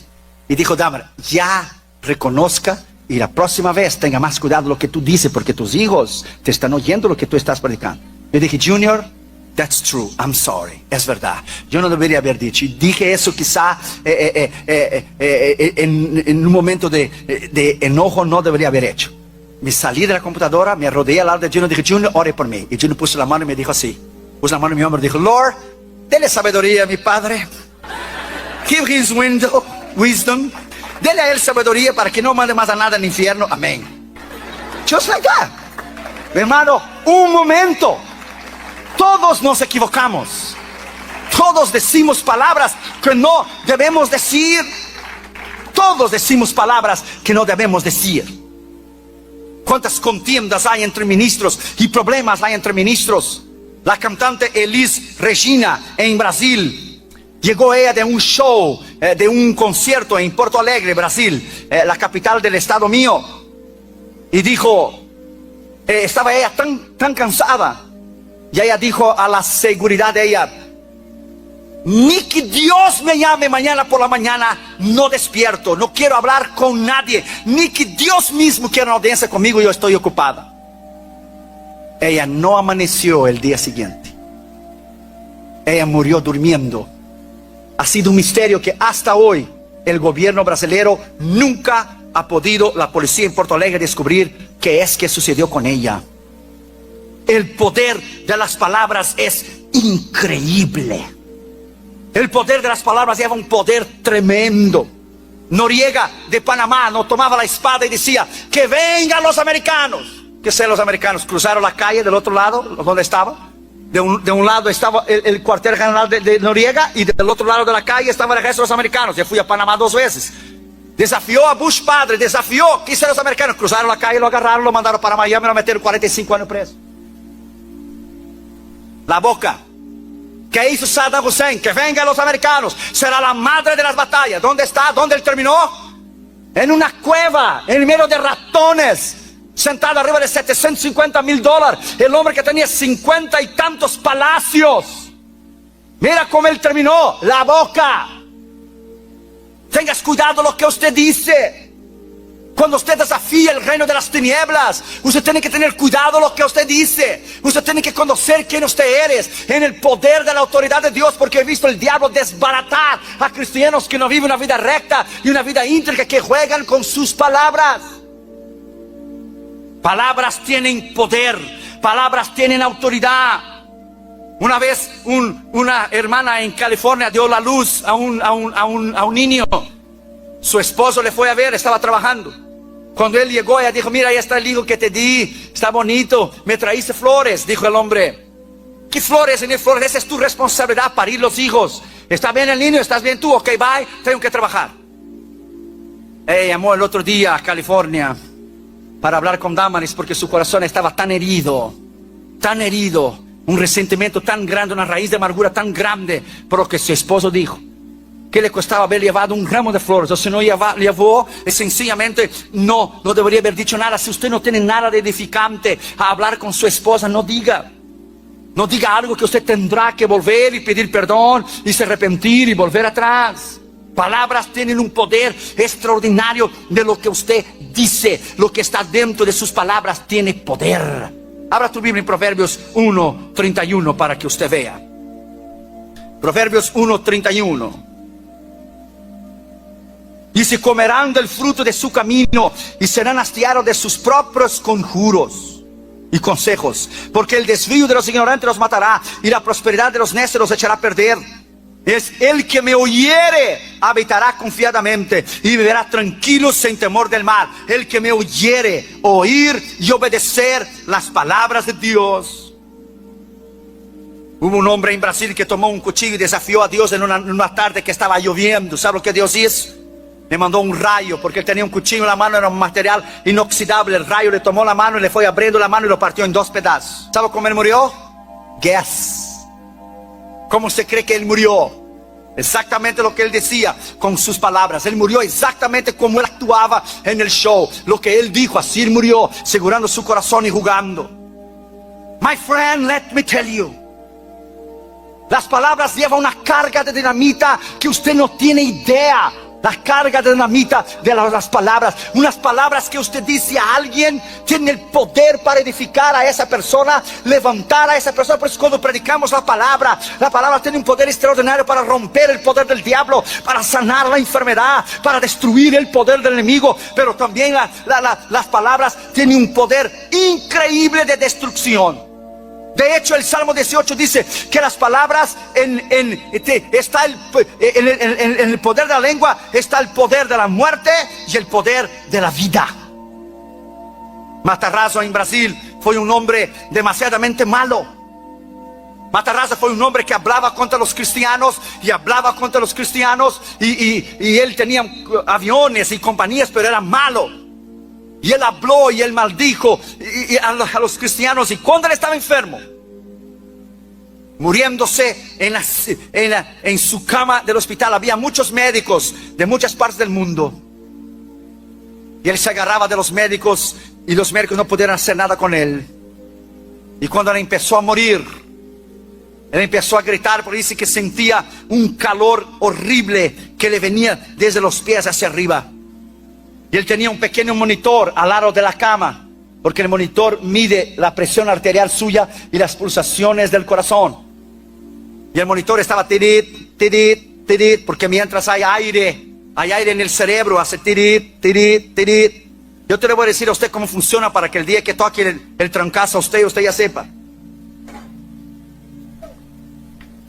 [SPEAKER 2] Y dijo, Dahmer, ya reconozca y la próxima vez tenga más cuidado lo que tú dices, porque tus hijos te están oyendo lo que tú estás predicando. Yo dije, Junior, that's true, I'm sorry, es verdad. Yo no debería haber dicho. Y dije eso quizá en un momento de enojo, no debería haber hecho. Me salí de la computadora, me arrodillé al lado de Junior y dije, Junior, ore por mí. Y Junior puso la mano y me dijo así. Puso la mano en mi hombro y dijo, Lord, dele sabiduría a mi padre. Give his window wisdom. Dele a él sabiduría para que no mande más a nada al infierno. Amén. Just like that. Hermano, un momento. Todos nos equivocamos. Todos decimos palabras que no debemos decir. Todos decimos palabras que no debemos decir. ¿Cuántas contiendas hay entre ministros y problemas hay entre ministros? La cantante Elis Regina en Brasil, llegó ella de un show, de un concierto en Porto Alegre, Brasil, la capital del estado mío, y dijo, estaba ella tan cansada, y ella dijo a la seguridad de ella, ni que Dios me llame mañana por la mañana, no despierto, no quiero hablar con nadie, ni que Dios mismo quiera una audiencia conmigo, yo estoy ocupada. Ella no amaneció el día siguiente. Ella murió durmiendo. Ha sido un misterio que hasta hoy el gobierno brasileño nunca ha podido, la policía en Porto Alegre, descubrir qué es que sucedió con ella. El poder de las palabras es increíble. El poder de las palabras lleva un poder tremendo. Noriega de Panamá no tomaba la espada y decía, que vengan los americanos. ¿Qué sean los americanos? Cruzaron la calle del otro lado, donde estaba. De un lado estaba el cuartel general de Noriega, y del otro lado de la calle estaba el resto de los americanos. Yo fui a Panamá 2 veces. Desafió a Bush padre, desafió. ¿Qué hicieron los americanos? Cruzaron la calle, lo agarraron, lo mandaron para Miami, lo metieron 45 años preso. La boca. ¿Qué hizo Saddam Hussein? Que vengan los americanos. Será la madre de las batallas. ¿Dónde está? ¿Dónde él terminó? En una cueva, en medio de ratones, sentado arriba de $750,000. El hombre que tenía 50 y tantos palacios. Mira cómo él terminó. La boca. Tengas cuidado lo que usted dice. Cuando usted desafía el reino de las tinieblas, usted tiene que tener cuidado lo que usted dice. Usted tiene que conocer quién usted eres en el poder de la autoridad de Dios, porque he visto el diablo desbaratar a cristianos que no viven una vida recta y una vida íntegra, que juegan con sus palabras. Palabras tienen poder, palabras tienen autoridad. Una vez una hermana en California dio la luz a un niño. Su esposo le fue a ver, estaba trabajando. Cuando él llegó, ella dijo, mira, ahí está el hijo que te di, está bonito, me traíste flores. Dijo el hombre, ¿qué flores? En el flores, esa es tu responsabilidad, parir los hijos. ¿Está bien el niño? ¿Estás bien tú? Ok, bye, tengo que trabajar. Ella llamó el otro día a California para hablar con Damaris, porque su corazón estaba tan herido, un resentimiento tan grande, una raíz de amargura tan grande por lo que su esposo dijo. Que le costaba haber llevado un ramo de flores, o si no llevó, sencillamente no debería haber dicho nada. Si usted no tiene nada de edificante a hablar con su esposa, no diga algo que usted tendrá que volver y pedir perdón y se arrepentir y volver atrás. Palabras tienen un poder extraordinario de lo que usted dice. Lo que está dentro de sus palabras tiene poder. Abra tu Biblia en Proverbios 1:31 para que usted vea. Proverbios 1:31. Dice, comerán del fruto de su camino y serán hastiados de sus propios conjuros y consejos, porque el desvío de los ignorantes los matará y la prosperidad de los necios los echará a perder. Es el que me oyere habitará confiadamente y vivirá tranquilo sin temor del mal. El que me oyere, oír y obedecer las palabras de Dios. Hubo un hombre en Brasil que tomó un cuchillo y desafió a Dios en una tarde que estaba lloviendo. ¿Sabe lo que Dios hizo? Le mandó un rayo, porque él tenía un cuchillo en la mano, era un material inoxidable. El rayo le tomó la mano y le fue abriendo la mano y lo partió en 2 pedazos. ¿Sabe cómo él murió? Guess. ¿Cómo se cree que él murió? Exactamente lo que él decía con sus palabras. Él murió exactamente como él actuaba en el show. Lo que él dijo, así él murió, asegurando su corazón y jugando. My friend, let me tell you. Las palabras llevan una carga de dinamita que usted no tiene idea. La carga de dinamita de las palabras. Unas palabras que usted dice a alguien tienen el poder para edificar a esa persona, levantar a esa persona. Por eso cuando predicamos la palabra tiene un poder extraordinario para romper el poder del diablo, para sanar la enfermedad, para destruir el poder del enemigo. Pero también las palabras tienen un poder increíble de destrucción. De hecho, el Salmo 18 dice que las palabras, en el poder de la lengua está el poder de la muerte y el poder de la vida. Matarazzo en Brasil fue un hombre demasiadamente malo. Matarazzo fue un hombre que hablaba contra los cristianos y hablaba contra los cristianos y él tenía aviones y compañías, pero era malo. Y él habló y él maldijo a los cristianos. Y cuando él estaba enfermo, muriéndose en su cama del hospital, había muchos médicos de muchas partes del mundo. Y él se agarraba de los médicos y los médicos no pudieron hacer nada con él. Y cuando él empezó a morir, él empezó a gritar, porque dice que sentía un calor horrible que le venía desde los pies hacia arriba. Y él tenía un pequeño monitor al lado de la cama, porque el monitor mide la presión arterial suya y las pulsaciones del corazón. Y el monitor estaba tirit, tirit, tirit, porque mientras hay aire en el cerebro, hace tirit, tirit, tirit. Yo te le voy a decir a usted cómo funciona para que el día que toque el trancazo a usted ya sepa.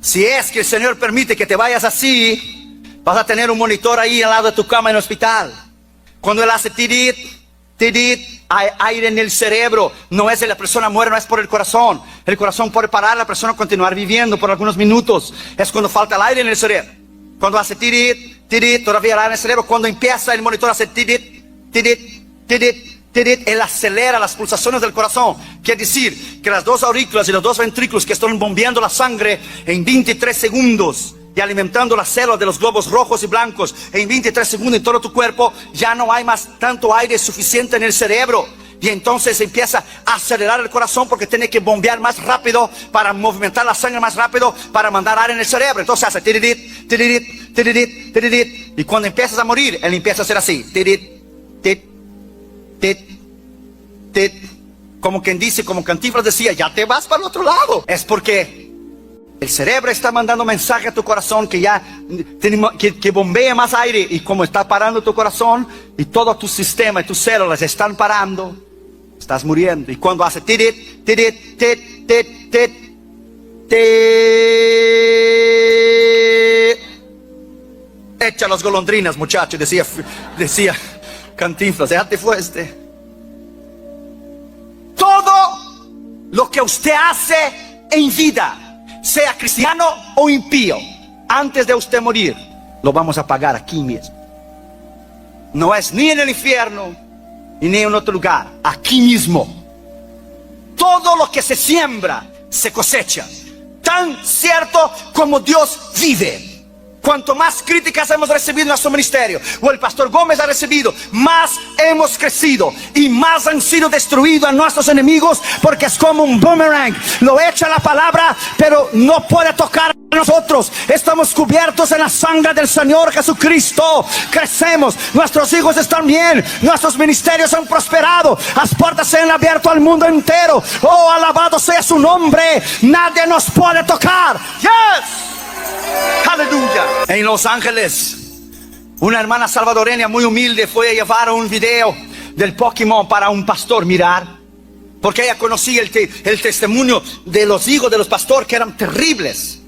[SPEAKER 2] Si es que el Señor permite que te vayas así, vas a tener un monitor ahí al lado de tu cama en el hospital. Cuando él hace tirit, tirit, hay aire en el cerebro. No es de la persona muere, no es por el corazón. El corazón puede parar, la persona continuar viviendo por algunos minutos. Es cuando falta el aire en el cerebro. Cuando hace tirit, tirit, todavía el aire en el cerebro. Cuando empieza el monitor a hacer tirit, tirit, tirit, tirit, él acelera las pulsaciones del corazón. Quiere decir que las dos aurículas y los dos ventrículos que están bombeando la sangre en 23 segundos y alimentando las células de los globos rojos y blancos en 23 segundos en todo tu cuerpo, ya no hay más tanto aire suficiente en el cerebro. Y entonces empieza a acelerar el corazón porque tiene que bombear más rápido para movimentar la sangre más rápido para mandar aire en el cerebro. Entonces hace tiririt, tiririt, tiririt, tiririt. Y cuando empiezas a morir, él empieza a hacer así. Tiririt, tit, tit, tit. Como quien dice, como Cantinflas decía, ya te vas para el otro lado. Es porque el cerebro está mandando mensaje a tu corazón que bombea más aire. Y como está parando tu corazón y todo tu sistema y tus células están parando, estás muriendo. Y cuando hace tirit, tirit, tit, tit, tit, tit, echa las golondrinas, muchacho, decía Cantinflas, déjate fuerte. Todo lo que usted hace en vida, sea cristiano o impío, antes de usted morir, lo vamos a pagar aquí mismo. No es ni en el infierno ni en otro lugar, aquí mismo. Todo lo que se siembra se cosecha, tan cierto como Dios vive. Cuanto más críticas hemos recibido en nuestro ministerio, o el pastor Gómez ha recibido, más hemos crecido y más han sido destruidos a nuestros enemigos, porque es como un boomerang, lo echa la palabra, pero no puede tocar a nosotros. Estamos cubiertos en la sangre del Señor Jesucristo, crecemos, nuestros hijos están bien, nuestros ministerios han prosperado, las puertas se han abierto al mundo entero. Oh, alabado sea su nombre, nadie nos puede tocar. Yes. Aleluya. En Los Ángeles, una hermana salvadoreña muy humilde fue a llevar un video del Pokémon para un pastor mirar, porque ella conocía el testimonio de los hijos de los pastores, que eran terribles,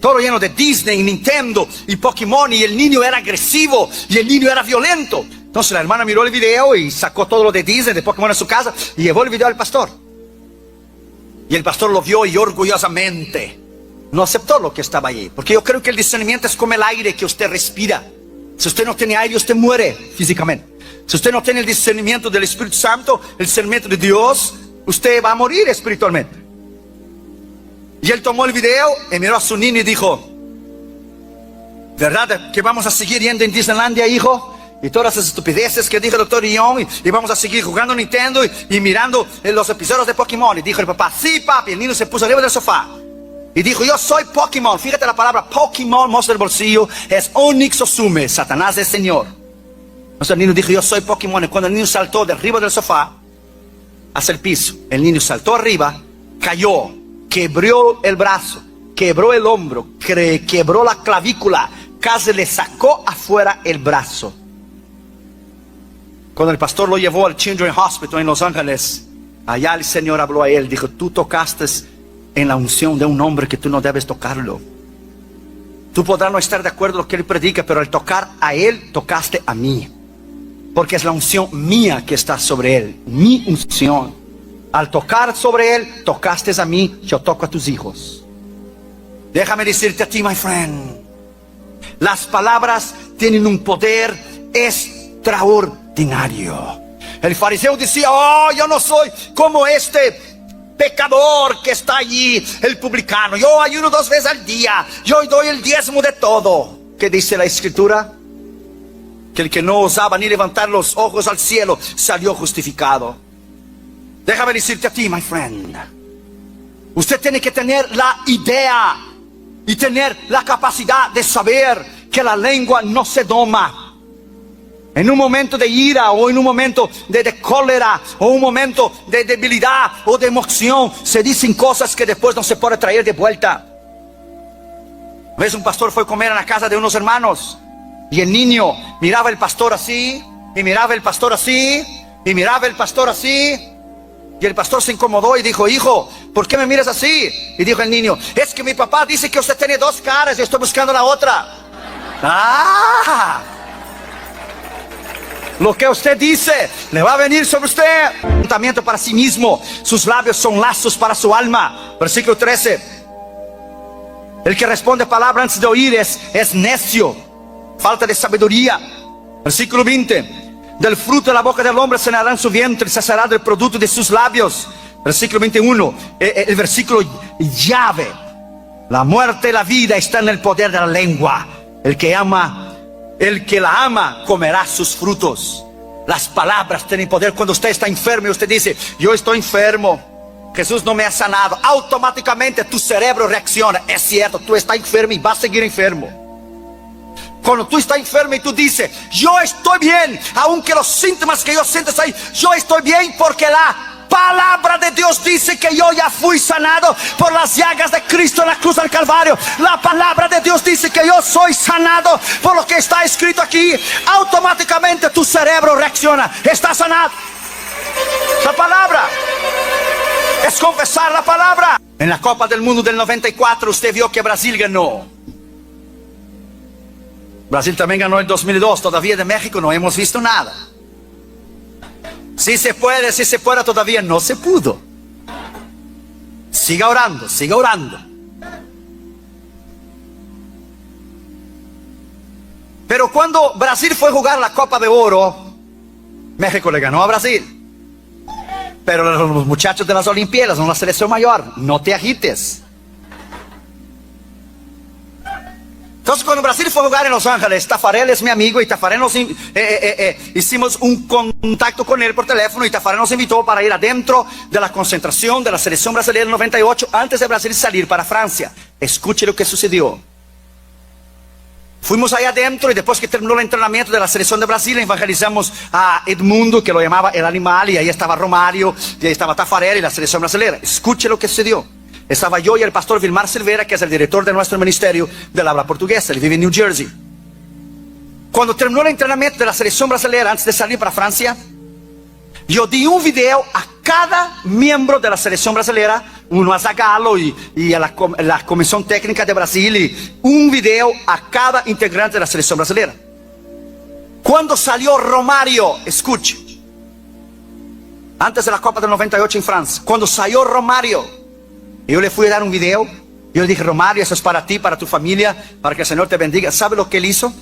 [SPEAKER 2] todo lleno de Disney, Nintendo y Pokémon, y el niño era agresivo y el niño era violento. Entonces la hermana miró el video y sacó todo lo de Disney, de Pokémon en su casa, y llevó el video al pastor. Y el pastor lo vio y orgullosamente no aceptó lo que estaba allí, porque yo creo que el discernimiento es como el aire que usted respira. Si usted no tiene aire, usted muere físicamente. Si usted no tiene el discernimiento del Espíritu Santo, el discernimiento de Dios, usted va a morir espiritualmente. Y él tomó el video y miró a su niño y dijo: ¿verdad que vamos a seguir yendo en Disneylandia, hijo? Y todas esas estupideces que dijo el doctor Ion, y vamos a seguir jugando Nintendo y mirando los episodios de Pokémon. Y dijo el papá: sí, papi. El niño se puso arriba del sofá y dijo: yo soy Pokémon. Fíjate la palabra Pokémon, monstruo del bolsillo, es Onix Osume, Satanás es Señor. Entonces el niño dijo: yo soy Pokémon. Y cuando el niño saltó de arriba del sofá hacia el piso, el niño saltó arriba, cayó, quebró el brazo, quebró el hombro, quebró la clavícula, casi le sacó afuera el brazo. Cuando el pastor lo llevó al Children's Hospital en Los Ángeles, Allá el Señor habló a él, dijo, tú tocaste en la unción de un hombre que tú no debes tocarlo. Tú podrás no estar de acuerdo con lo que él predica, pero al tocar a él, tocaste a mí. Porque es la unción mía que está sobre él, mi unción. Al tocar sobre él, tocaste a mí, yo toco a tus hijos. Déjame decirte a ti, my friend, las palabras tienen un poder extraordinario. El fariseo decía, oh, yo no soy como este pecador que está allí, el publicano. Yo ayuno 2 veces al día, yo doy el diezmo de todo. ¿Qué dice la Escritura? Que el que no osaba ni levantar los ojos al cielo salió justificado. Déjame decirte a ti, my friend, usted tiene que tener la idea y tener la capacidad de saber que la lengua no se doma. En un momento de ira o en un momento de cólera o un momento de debilidad o de emoción se dicen cosas que después no se puede traer de vuelta. Una vez un pastor fue a comer en la casa de unos hermanos y el niño miraba al pastor así y miraba al pastor así y miraba al pastor así. Y el pastor se incomodó y dijo, hijo, ¿por qué me miras así? Y dijo el niño, es que mi papá dice que usted tiene 2 caras y estoy buscando la otra. ¡Ah! Lo que usted dice le va a venir sobre usted. Contamiento para sí mismo. Sus labios son lazos para su alma. Versículo 13. El que responde palabra antes de oír es necio. Falta de sabiduría. Versículo 20. Del fruto de la boca del hombre cenará en su vientre y saciará del producto de sus labios. Versículo 21. El versículo llave. La muerte y la vida están en el poder de la lengua. El que la ama comerá sus frutos. Las palabras tienen poder. Cuando usted está enfermo y usted dice, yo estoy enfermo, Jesús no me ha sanado, automáticamente tu cerebro reacciona. Es cierto, tú estás enfermo y vas a seguir enfermo. Cuando tú estás enfermo y tú dices, yo estoy bien, aunque los síntomas que yo siento ahí, yo estoy bien porque la palabra de Dios dice que yo ya fui sanado por las llagas de Cristo en la cruz del Calvario. La palabra de Dios dice que yo soy sanado por lo que está escrito aquí. Automáticamente tu cerebro reacciona. Está sanado. La palabra es confesar la palabra. En la Copa del Mundo del 94 usted vio que Brasil ganó. Brasil también ganó en 2002. Todavía de México no hemos visto nada. Si se puede, todavía no se pudo. Siga orando, siga orando. Pero cuando Brasil fue a jugar la Copa de Oro, México le ganó a Brasil. Pero los muchachos de las Olimpiadas, no la selección mayor, no te agites. Entonces cuando Brasil fue a jugar en Los Ángeles, Tafarel es mi amigo y Tafarel hicimos un contacto con él por teléfono y Tafarel nos invitó para ir adentro de la concentración de la selección brasileña del 98 antes de Brasil salir para Francia. Escuche lo que sucedió. Fuimos ahí adentro y después que terminó el entrenamiento de la selección de Brasil evangelizamos a Edmundo, que lo llamaba el animal, y ahí estaba Romario, y ahí estaba Tafarel y la selección brasileña. Escuche lo que sucedió. Estaba yo y el pastor Vilmar Silveira, que es el director de nuestro ministerio del habla portuguesa. Él vive en New Jersey. Cuando terminó el entrenamiento de la selección brasileña, antes de salir para Francia, yo di un video a cada miembro de la selección brasileña, uno a Zagallo y a la Comisión Técnica de Brasil, y un video a cada integrante de la selección brasileña. Cuando salió Romario, escuche, antes de la Copa del 98 en Francia, cuando salió Romario, yo le fui a dar un video. Yo le dije, Romario, eso es para ti, para tu familia, para que el Señor te bendiga. ¿Sabe lo que él hizo?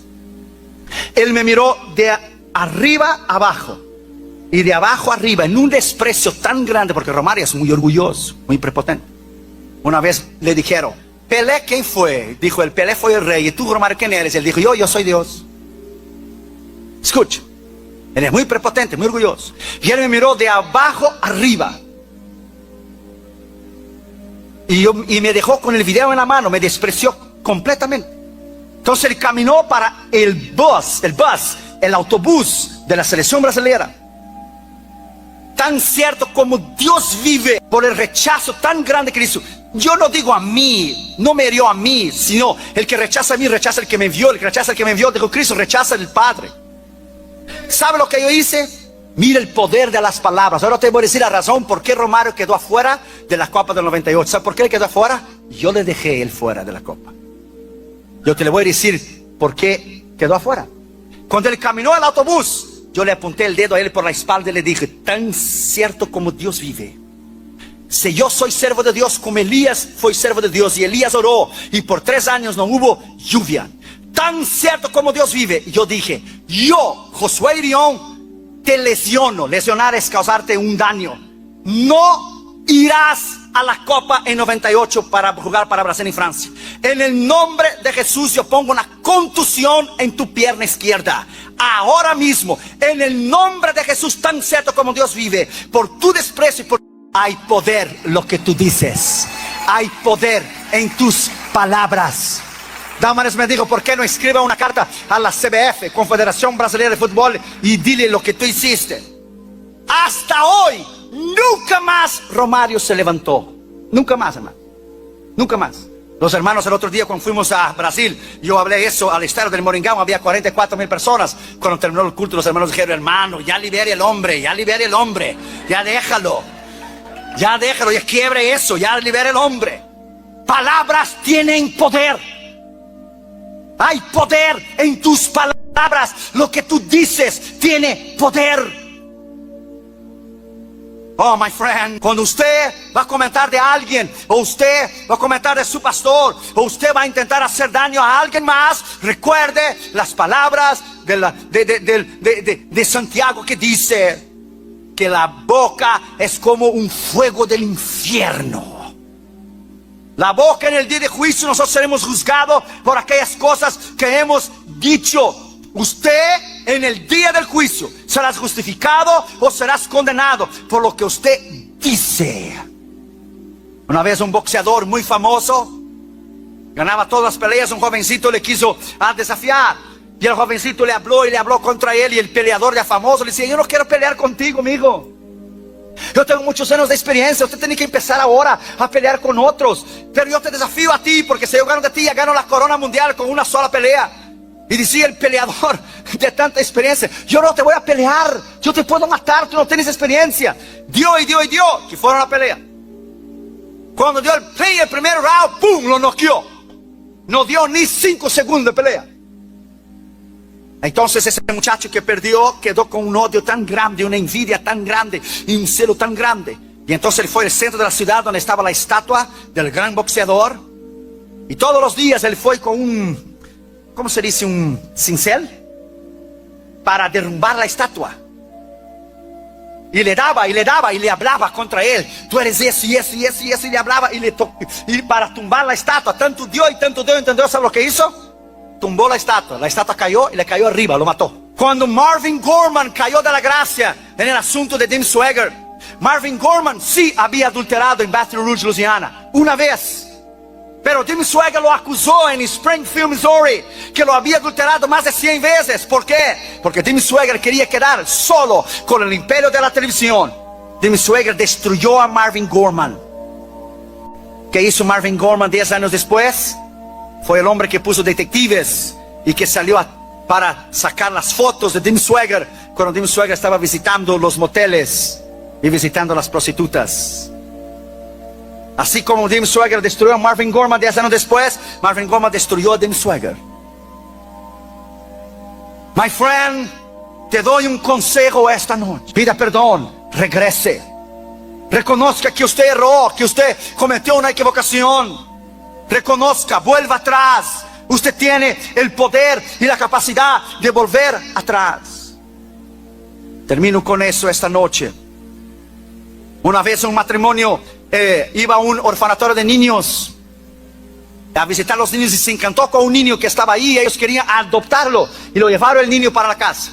[SPEAKER 2] Él me miró de arriba a abajo y de abajo arriba en un desprecio tan grande, porque Romario es muy orgulloso, muy prepotente. Una vez le dijeron, Pelé, ¿quién fue? Dijo, el Pelé fue el rey. ¿Y tú, Romario, quién eres? Él dijo, yo soy Dios. Escucha, él es muy prepotente, muy orgulloso. Y él me miró de abajo arriba. Y me dejó con el video en la mano, me despreció completamente. Entonces él caminó para el autobús de la selección brasileña. Tan cierto como Dios vive, por el rechazo tan grande que hizo. Yo no digo a mí, no me hirió a mí, sino el que rechaza a mí, rechaza el que me envió. El que rechaza al que me envió, dijo Cristo, rechaza al Padre. ¿Sabe lo que yo hice? Mira el poder de las palabras. Ahora te voy a decir la razón por qué Romario quedó afuera de la Copa del 98. ¿Sabes por qué él quedó afuera? Yo le dejé él fuera de la Copa. Yo te le voy a decir por qué quedó afuera. Cuando él caminó al autobús, yo le apunté el dedo a él por la espalda y le dije: tan cierto como Dios vive, si yo soy servo de Dios como Elías fue servo de Dios, y Elías oró y por 3 años no hubo lluvia, tan cierto como Dios vive, yo dije: yo, Josué Irión, te lesiono. Lesionar es causarte un daño. No irás a la Copa en 98 para jugar para Brasil y Francia. En el nombre de Jesús yo pongo una contusión en tu pierna izquierda. Ahora mismo, en el nombre de Jesús, tan cierto como Dios vive, por tu desprecio y por... Hay poder lo que tú dices. Hay poder en tus palabras. Damaris me dijo: ¿por qué no escriba una carta a la CBF, Confederación Brasileña de Fútbol, y dile lo que tú hiciste? Hasta hoy, nunca más Romario se levantó. Nunca más, hermano. Nunca más. Los hermanos, el otro día cuando fuimos a Brasil, yo hablé eso al estadio del Moringão, había 44,000 personas. Cuando terminó el culto, los hermanos dijeron: hermano, ya libere el hombre, ya libere el hombre, ya déjalo, ya quiebre eso, ya libere el hombre. Palabras tienen poder. Hay poder en tus palabras. Lo que tú dices tiene poder. Oh, my friend, cuando usted va a comentar de alguien, o usted va a comentar de su pastor, o usted va a intentar hacer daño a alguien más, recuerde las palabras de Santiago, que dice que la boca es como un fuego del infierno. La boca, en el día de juicio nosotros seremos juzgados por aquellas cosas que hemos dicho. Usted en el día del juicio serás justificado o serás condenado por lo que usted dice. Una vez un boxeador muy famoso ganaba todas las peleas. Un jovencito le quiso desafiar, y el jovencito le habló contra él, y el peleador ya famoso le decía: yo no quiero pelear contigo, amigo. Yo tengo muchos años de experiencia. Usted tiene que empezar ahora a pelear con otros. Pero yo te desafío a ti, porque si yo gano de ti, ya gano la corona mundial con una sola pelea. Y decía el peleador de tanta experiencia: yo no te voy a pelear, yo te puedo matar, tú no tienes experiencia. Dio y dio y dio, que fueron a la pelea. Cuando dio el primer round, ¡pum!, lo noqueó. No dio ni 5 segundos de pelea. Entonces ese muchacho que perdió quedó con un odio tan grande, una envidia tan grande y un celo tan grande. Y entonces él fue al centro de la ciudad donde estaba la estatua del gran boxeador. Y todos los días él fue con un, ¿cómo se dice?, un cincel, para derrumbar la estatua. Y le daba y le hablaba contra él: tú eres eso y eso y eso y eso. Y le hablaba y para tumbar la estatua. Tanto dio y tanto dio. ¿Entendió? ¿Sabes lo que hizo? Tumbó la estatua cayó y le cayó arriba, lo mató. Cuando Marvin Gorman cayó de la gracia en el asunto de Tim Swagger, Marvin Gorman sí había adulterado en Baton Rouge, Louisiana, una vez. Pero Tim Swagger lo acusó en Springfield, Missouri, que lo había adulterado más de 100 veces. ¿Por qué? Porque Tim Swagger quería quedar solo con el imperio de la televisión. Tim Swagger destruyó a Marvin Gorman. ¿Qué hizo Marvin Gorman 10 años después? Fue el hombre que puso detectives y que salió para sacar las fotos de Tim Swagger cuando Tim Swagger estaba visitando los moteles y visitando las prostitutas. Así como Tim Swagger destruyó a Marvin Gorman 10 años después, Marvin Gorman destruyó a Tim Swagger. My friend, te doy un consejo esta noche: pida perdón, regrese, reconozca que usted erró, que usted cometió una equivocación. Reconozca, vuelva atrás. Usted tiene el poder y la capacidad de volver atrás. Termino con eso esta noche. Una vez un matrimonio iba a un orfanatorio de niños a visitar a los niños, y se encantó con un niño que estaba ahí. Ellos querían adoptarlo y lo llevaron el niño para la casa.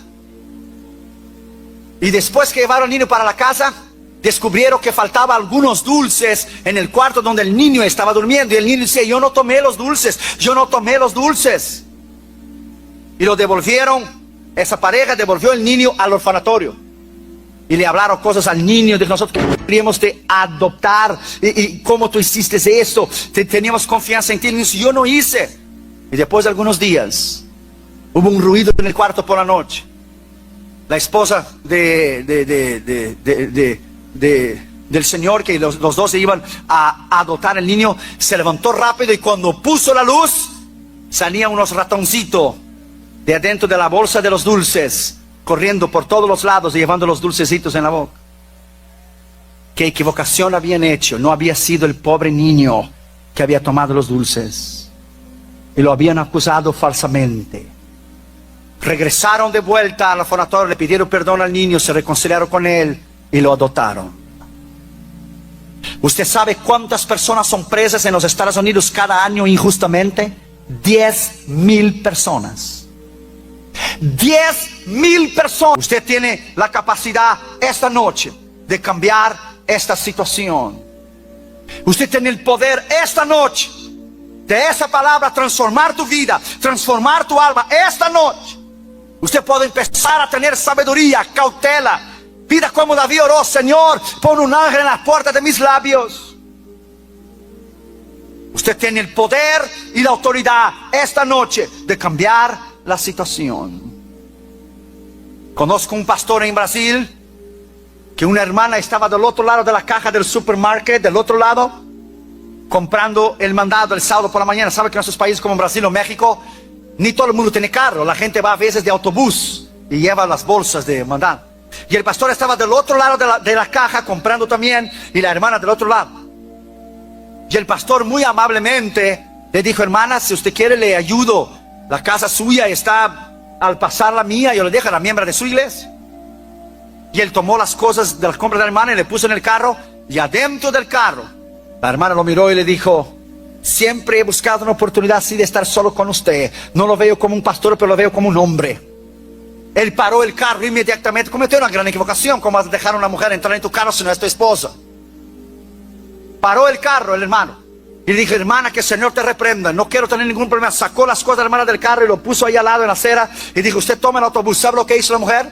[SPEAKER 2] Y después que llevaron el niño para la casa, descubrieron que faltaban algunos dulces en el cuarto donde el niño estaba durmiendo. Y el niño decía: yo no tomé los dulces, yo no tomé los dulces. Y lo devolvieron, esa pareja devolvió el niño al orfanatorio. Y le hablaron cosas al niño de nosotros que queríamos te adoptar. Y cómo tú hiciste eso, teníamos confianza en ti. Y el niño dice: yo no hice. Y después de algunos días hubo un ruido en el cuarto por la noche. La esposa del señor, que los dos se iban a adoptar el niño, se levantó rápido y cuando puso la luz, salían unos ratoncitos de adentro de la bolsa de los dulces, corriendo por todos los lados y llevando los dulcecitos en la boca. ¿Qué equivocación habían hecho? No había sido el pobre niño que había tomado los dulces y lo habían acusado falsamente. Regresaron de vuelta al orfanatorio, le pidieron perdón al niño, se reconciliaron con él y lo adoptaron. ¿Usted sabe cuántas personas son presas en los Estados Unidos cada año injustamente? 10,000 personas. 10,000 personas. Usted tiene la capacidad esta noche de cambiar esta situación. Usted tiene el poder esta noche de esa palabra transformar tu vida, transformar tu alma. Esta noche usted puede empezar a tener sabiduría, cautela. Pida como David oró: Señor, pon un ángel en las puertas de mis labios. Usted tiene el poder y la autoridad esta noche de cambiar la situación. Conozco un pastor en Brasil que una hermana estaba del otro lado de la caja del supermercado, del otro lado, comprando el mandado el sábado por la mañana. Sabe que en nuestros países como Brasil o México, ni todo el mundo tiene carro. La gente va a veces de autobús y lleva las bolsas de mandado. Y el pastor estaba del otro lado de la caja comprando también, y la hermana del otro lado. Y el pastor muy amablemente le dijo: hermana, si usted quiere le ayudo. La casa suya está al pasar la mía, yo le dejo a la miembro de su iglesia. Y él tomó las cosas de las compras de la hermana y le puso en el carro. Y adentro del carro, la hermana lo miró y le dijo: siempre he buscado una oportunidad así de estar solo con usted. No lo veo como un pastor, pero lo veo como un hombre. Él paró el carro inmediatamente. Cometió una gran equivocación. ¿Cómo vas a dejar a una mujer entrar en tu carro si no es tu esposa? Paró el carro el hermano y le dijo: hermana, que el Señor te reprenda, no quiero tener ningún problema. Sacó las cosas de la hermana del carro y lo puso ahí al lado en la acera y dijo: usted toma el autobús. ¿Sabe lo que hizo la mujer?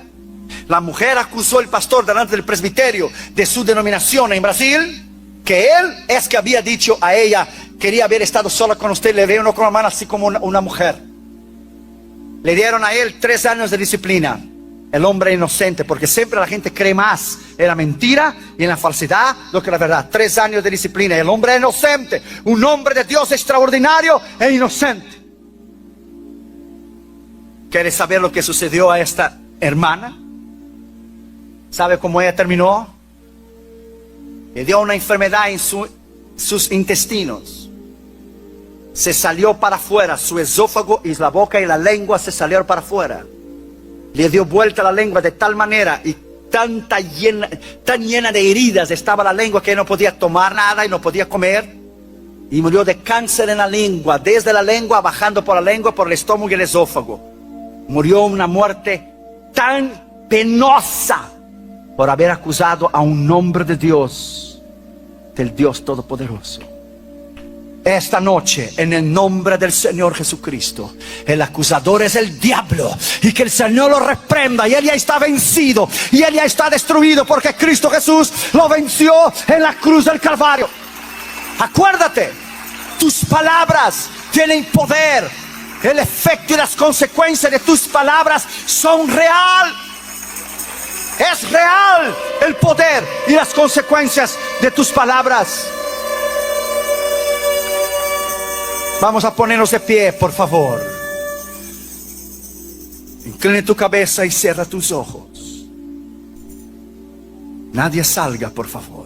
[SPEAKER 2] La mujer acusó al pastor delante del presbiterio de su denominación en Brasil, que él es que había dicho a ella: quería haber estado sola con usted, le veo no como hermana, así como una mujer. Le dieron a él 3 años de disciplina. El hombre inocente, porque siempre la gente cree más en la mentira y en la falsedad lo que la verdad. 3 años de disciplina. El hombre inocente, un hombre de Dios extraordinario e inocente. ¿Quiere saber lo que sucedió a esta hermana? ¿Sabe cómo ella terminó? Le dio una enfermedad en sus intestinos. Se salió para afuera, su esófago y la boca y la lengua se salieron para afuera. Le dio vuelta la lengua de tal manera y tan llena de heridas estaba la lengua que no podía tomar nada y no podía comer. Y murió de cáncer en la lengua, desde la lengua, bajando por la lengua, por el estómago y el esófago. Murió una muerte tan penosa por haber acusado a un hombre de Dios, del Dios Todopoderoso. Esta noche, en el nombre del Señor Jesucristo, el acusador es el diablo, y que el Señor lo reprenda, y él ya está vencido, y él ya está destruido, porque Cristo Jesús lo venció en la cruz del Calvario. Acuérdate, tus palabras tienen poder. El efecto y las consecuencias de tus palabras son real. Es real el poder y las consecuencias de tus palabras. Vamos a ponernos de pie, por favor. Incline tu cabeza y cierra tus ojos. Nadie salga, por favor.